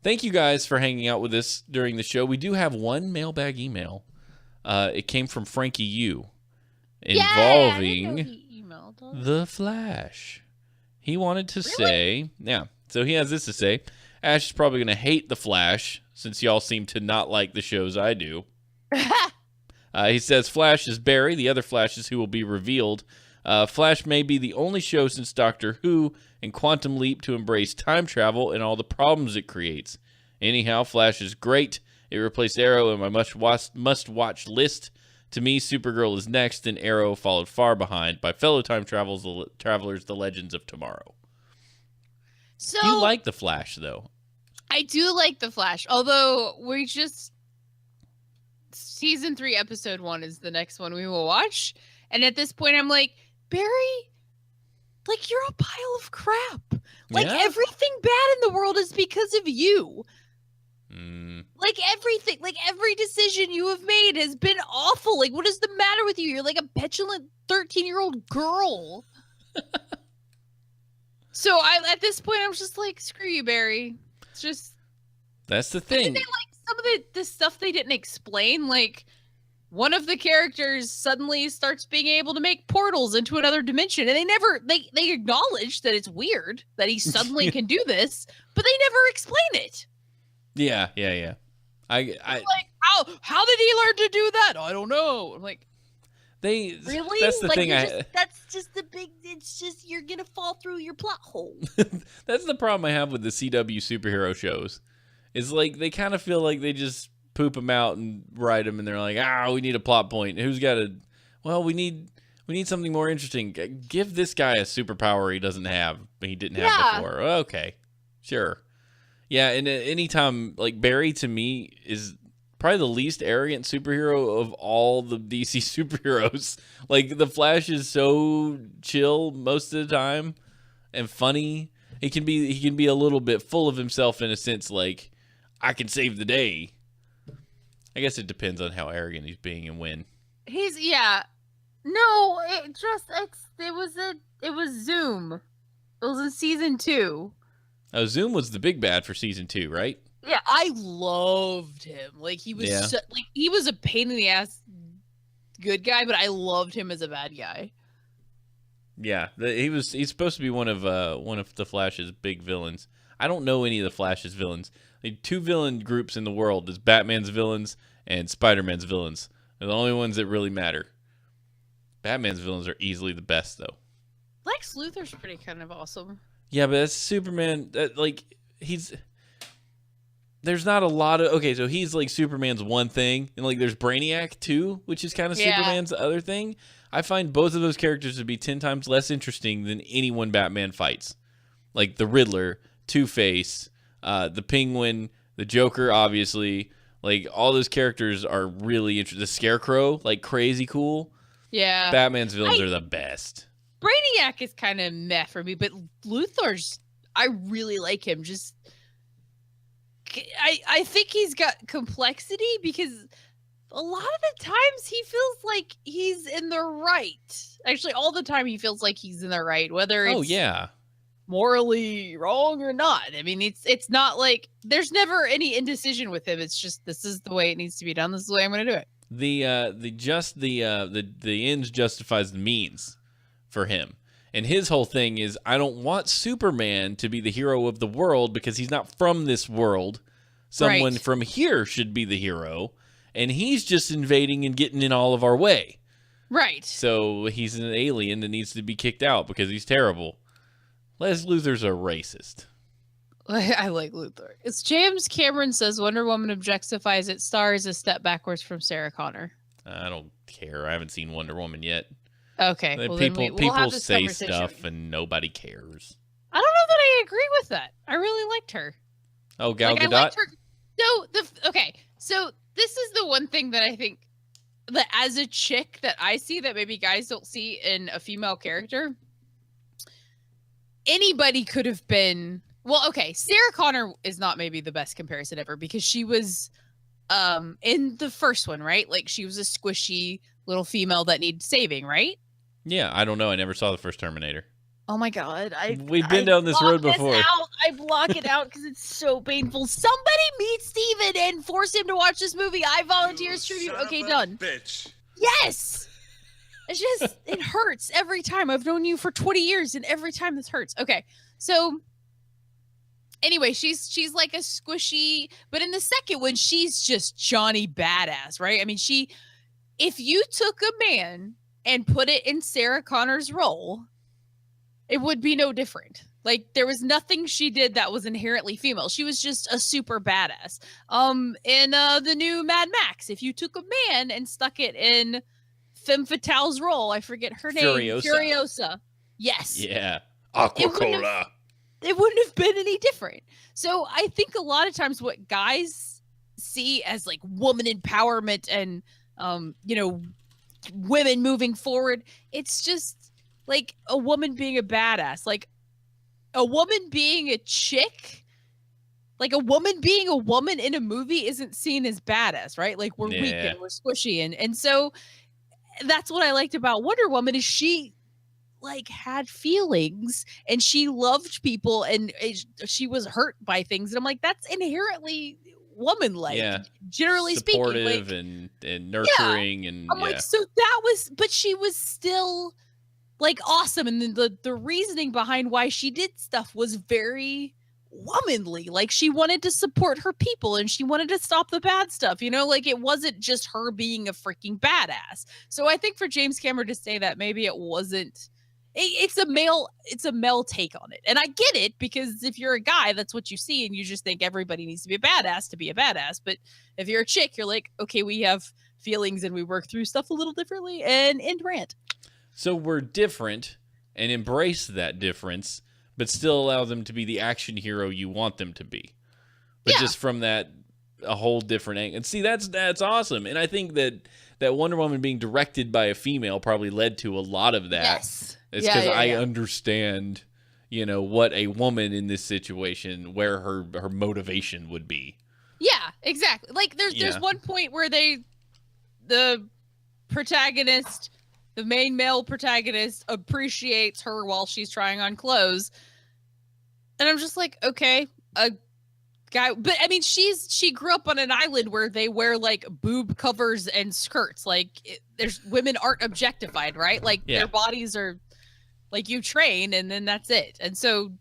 Thank you guys for hanging out with us during the show. We do have one mailbag email. It came from Frankie U. Involving he emailed us. The Flash. He wanted to say, yeah, so he has this to say. Ash is probably going to hate The Flash since y'all seem to not like the shows I do. He says Flash is Barry, the other Flashes who will be revealed. Flash may be the only show since Doctor Who and Quantum Leap to embrace time travel and all the problems it creates. Anyhow, Flash is great. It replaced Arrow in my must-watch list. To me, Supergirl is next, and Arrow followed far behind by fellow time travelers, The Legends of Tomorrow. So You like The Flash, though. I do like The Flash, although season 3, episode 1 is the next one we will watch. And at this point, I'm like, Barry, like, you're a pile of crap. Like, Yeah? everything bad in the world is because of you. Mm, Like, everything, like, every decision you have made has been awful. Like, what is the matter with you? You're like a petulant 13-year-old girl. So, at this point, I'm just like, screw you, Barry. It's just... that's the And thing. then they, like, some of the stuff they didn't explain, like one of the characters suddenly starts being able to make portals into another dimension, and they acknowledge that it's weird that he suddenly can do this, but they never explain it. Yeah. I Like, how did he learn to do that? I don't know. I'm like, they really? That's the Like, thing. that's just the big. It's just you're gonna fall through your plot hole. That's the problem I have with the CW superhero shows. Is like they kind of feel like they just poop them out and write them, and they're like, we need a plot point. Who's got a? Well, we need something more interesting. Give this guy a superpower he doesn't have, he didn't have before. Okay, sure, yeah. And anytime, like, Barry to me is probably the least arrogant superhero of all the DC superheroes. Like, the Flash is so chill most of the time and funny. He can be a little bit full of himself in a sense, like, I can save the day. I guess it depends on how arrogant he's being and when. No, it was Zoom. It was in season 2. Zoom was the big bad for season 2, right? Yeah, I loved him. Like, he was he was a pain in the ass good guy, but I loved him as a bad guy. Yeah, he's supposed to be one of the Flash's big villains. I don't know any of the Flash's villains. The 2 villain groups in the world is Batman's villains and Spider-Man's villains. They're the only ones that really matter. Batman's villains are easily the best, though. Lex Luthor's pretty kind of awesome. Yeah, but that's Superman. There's not a lot of... Okay, so he's like Superman's one thing, and like there's Brainiac too, which is kind of Superman's other thing. I find both of those characters to be 10 times less interesting than anyone Batman fights. Like the Riddler, Two-Face, the Penguin, the Joker, obviously. Like, all those characters are really interesting. The Scarecrow, like, crazy cool. Yeah. Batman's villains are the best. Brainiac is kind of meh for me, but Luthor's, I really like him. Just, I think he's got complexity because a lot of the times he feels like he's in the right. Actually, all the time he feels like he's in the right, whether it's morally wrong or not. I mean, it's not like there's never any indecision with him. It's just this is the way it needs to be done. This is the way I'm going to do it. The ends justifies the means for him. And his whole thing is, I don't want Superman to be the hero of the world because he's not from this world. Someone from here should be the hero, and he's just invading and getting in all of our way. Right. So he's an alien that needs to be kicked out because he's terrible. Les Luthor's a racist. I like Luthor. It's James Cameron says Wonder Woman objectifies its stars a step backwards from Sarah Connor. I don't care. I haven't seen Wonder Woman yet. Okay. Well, people say stuff and nobody cares. I don't know that I agree with that. I really liked her. Oh, Gal Gadot? I liked her. So this is the one thing that I think that as a chick that I see that maybe guys don't see in a female character. Anybody could have been. Well, okay, Sarah Connor is not maybe the best comparison ever because she was in the first one, right? Like she was a squishy little female that needed saving, right? Yeah, I don't know. I never saw the first Terminator. Oh my God. We've been down this road before. I block it out because it's so painful. Somebody meet Steven and force him to watch this movie. I volunteer as tribute. Okay, done. Bitch. Yes. It's just, it hurts every time. I've known you for 20 years and every time this hurts. Okay. So anyway, she's like a squishy, but in the second one, she's just Johnny badass, right? I mean, if you took a man and put it in Sarah Connor's role, it would be no different. Like there was nothing she did that was inherently female. She was just a super badass. In the new Mad Max, if you took a man and stuck it in Femme Fatale's role, I forget her name. Furiosa. Yes. Yeah. Aquacola. It wouldn't have been any different. So I think a lot of times what guys see as like woman empowerment and women moving forward, it's just like a woman being a badass, like a woman being a chick, like a woman being a woman in a movie isn't seen as badass, right? Like we're weak and we're squishy. And so that's what I liked about Wonder Woman is she like had feelings and she loved people and she was hurt by things. And I'm like, that's inherently woman-like, generally supportive speaking. and nurturing. And I'm like, so that was, but she was still like awesome. And then the reasoning behind why she did stuff was very womanly. Like she wanted to support her people and she wanted to stop the bad stuff, like it wasn't just her being a freaking badass. So I think for James Cameron to say that maybe it wasn't, it's a male take on it. And I get it because if you're a guy, that's what you see and you just think everybody needs to be a badass. But if you're a chick, you're like, okay, we have feelings and we work through stuff a little differently and end rant. So we're different and embrace that difference, but still allow them to be the action hero you want them to be. But just from a whole different angle. And see, that's awesome. And I think that Wonder Woman being directed by a female probably led to a lot of that. Yes. It's because I understand, what a woman in this situation, where her motivation would be. Yeah, exactly. Like there's one point where the protagonist, the main male protagonist, appreciates her while she's trying on clothes. And I'm just like, okay, a guy, but I mean, she grew up on an island where they wear like boob covers and skirts. Like there's women aren't objectified, right? Like their bodies are like you train and then that's it. And so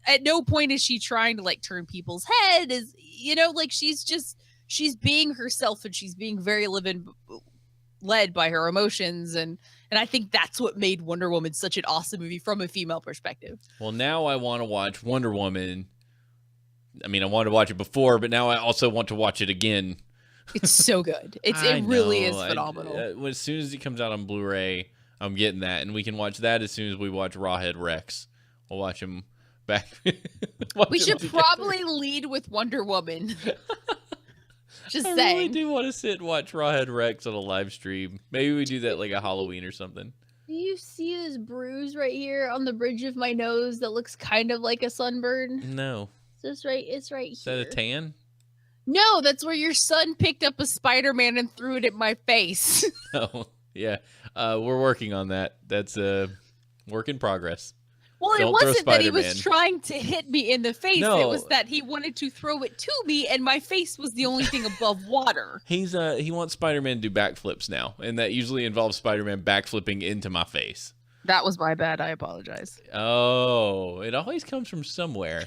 at no point is she trying to like turn people's head like she's being herself and she's being very led by her emotions. And I think that's what made Wonder Woman such an awesome movie from a female perspective. Well, now I want to watch Wonder Woman. I mean, I wanted to watch it before, but now I also want to watch it again. It's so good. It really is phenomenal. As soon as it comes out on Blu-ray, I'm getting that. And we can watch that as soon as we watch Rawhead Rex. We'll watch him back. We should probably lead with Wonder Woman. Just saying. I really do want to sit and watch Rawhead Rex on a live stream. Maybe we do that like a Halloween or something. Do you see this bruise right here on the bridge of my nose that looks kind of like a sunburn? No. It's right Is here. that a tan? No, that's where your son picked up a Spider-Man and threw it at my face. Oh, yeah. We're working on that. That's a work in progress. Well, Don't it throw wasn't that he Spider-Man. was trying to hit me in the face. No. It was that he wanted to throw it to me, and my face was the only thing above water. He wants Spider-Man to do backflips now, and that usually involves Spider-Man backflipping into my face. That was my bad. I apologize. Oh, it always comes from somewhere.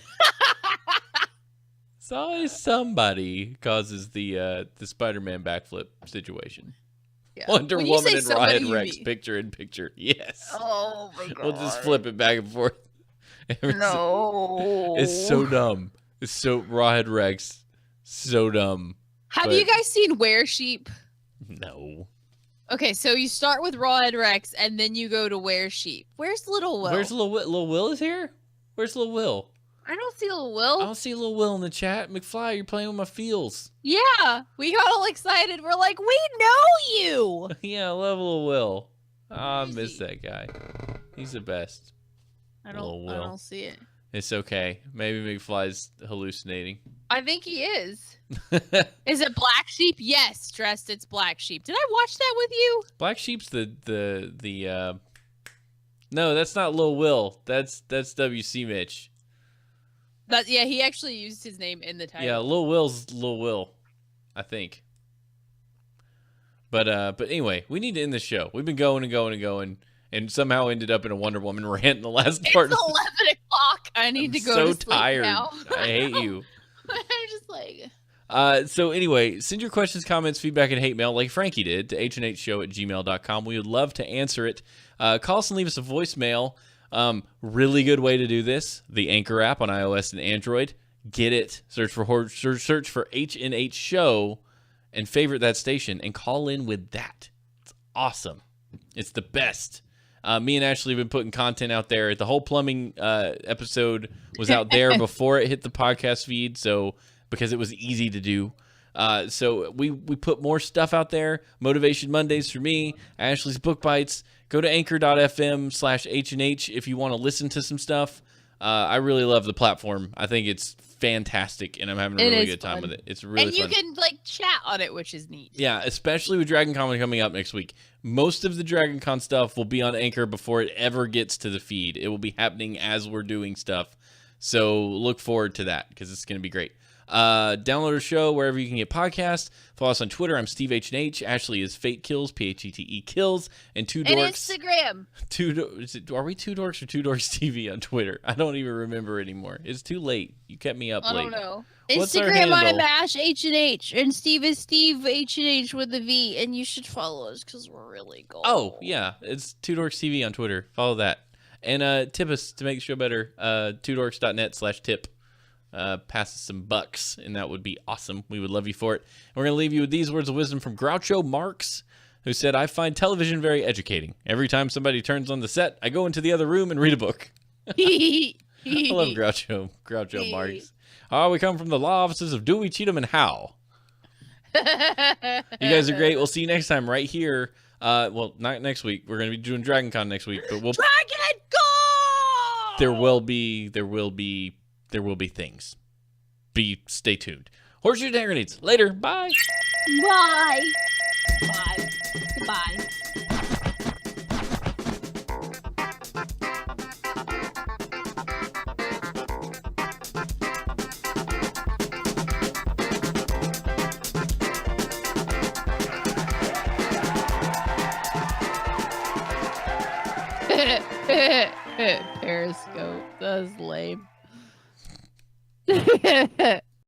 It's always somebody causes the Spider-Man backflip situation. Yeah. Wonder When you Woman say and somebody, Rawhead you Rex mean- picture in picture. Yes. Oh my god. We'll just flip it back and forth. No. It's so dumb. It's so Rawhead Rex. So dumb. Have but- you guys seen Were Sheep? No. Okay, so you start with Rawhead Rex, and then you go to Were Sheep. Where's Little Will? Where's Lil Will? Lil Will is here? Where's Lil Will? I don't see Little I Will. don't see Lil Will in the chat. McFly, you're playing with my feels. Yeah, we got all excited. We're like, we know you. Yeah, I love Lil Will. I Where is miss he? that guy. He's the best. I Little don't. I Will. don't see it. It's okay. Maybe McFly's hallucinating. I think he is. Is it Black Sheep? Yes, dressed. It's Black Sheep. Did I watch that with you? Black Sheep's no, that's not Lil Will. That's WC Mitch. But yeah, he actually used his name in the title. Yeah, Lil Will's Lil Will, I think. But anyway, we need to end the show. We've been going and going and going, and somehow ended up in a Wonder Woman rant in the last It's part. 11 o'clock. I need to go so to sleep tired. now. I hate you. I'm just like... So anyway, send your questions, comments, feedback, and hate mail like Frankie did to HnHshow@gmail.com. We would love to answer it. Call us and leave us a voicemail. Really good way to do this. The Anchor app on iOS and Android. Get it. Search for HnH Show and favorite that station and call in with that. It's awesome. It's the best. Me and Ashley have been putting content out there. The whole plumbing episode was out there before it hit the podcast feed, so because it was easy to do. So we put more stuff out there. Motivation Mondays for me. Ashley's Book Bites. Go to anchor.fm/HnH if you want to listen to some stuff. I really love the platform. I think it's fantastic, and I'm having a It really is good time fun. with it. It's really And you fun. can like chat on it, which is neat. Yeah, especially with Dragon Con coming up next week. Most of the Dragon Con stuff will be on Anchor before it ever gets to the feed. It will be happening as we're doing stuff. So look forward to that because it's going to be great. Download our show wherever you can get podcasts. Follow us on Twitter. I'm Steve HnH. Ashley is Fate Kills, PHETE Kills, and Two And Dorks. Instagram. Are we Two Dorks or Two Dorks TV on Twitter? I don't even remember anymore. It's too late. You kept me up I late. don't know. What's our Instagram, I'm handle? Ash H&H, and Steve is Steve H&H with a V, and you should follow us because we're really cool. Oh, yeah. It's Two Dorks TV on Twitter. Follow that. And tip us to make the show better. twodorks.net/tip. Pass us some bucks, and that would be awesome. We would love you for it. And we're going to leave you with these words of wisdom from Groucho Marx, who said, I find television very educating. Every time somebody turns on the set, I go into the other room and read a book. I love Groucho Marx. Oh, we come from the law offices of Dewey, Cheatham, and Howe. You guys are great. We'll see you next time right here. Well, not next week. We're going to be doing Dragon Con next week, but Dragon Go! there will be things. Stay tuned. Horseshoes and hand grenades. Later. Bye. Bye. Bye. Goodbye. Periscope. That's lame.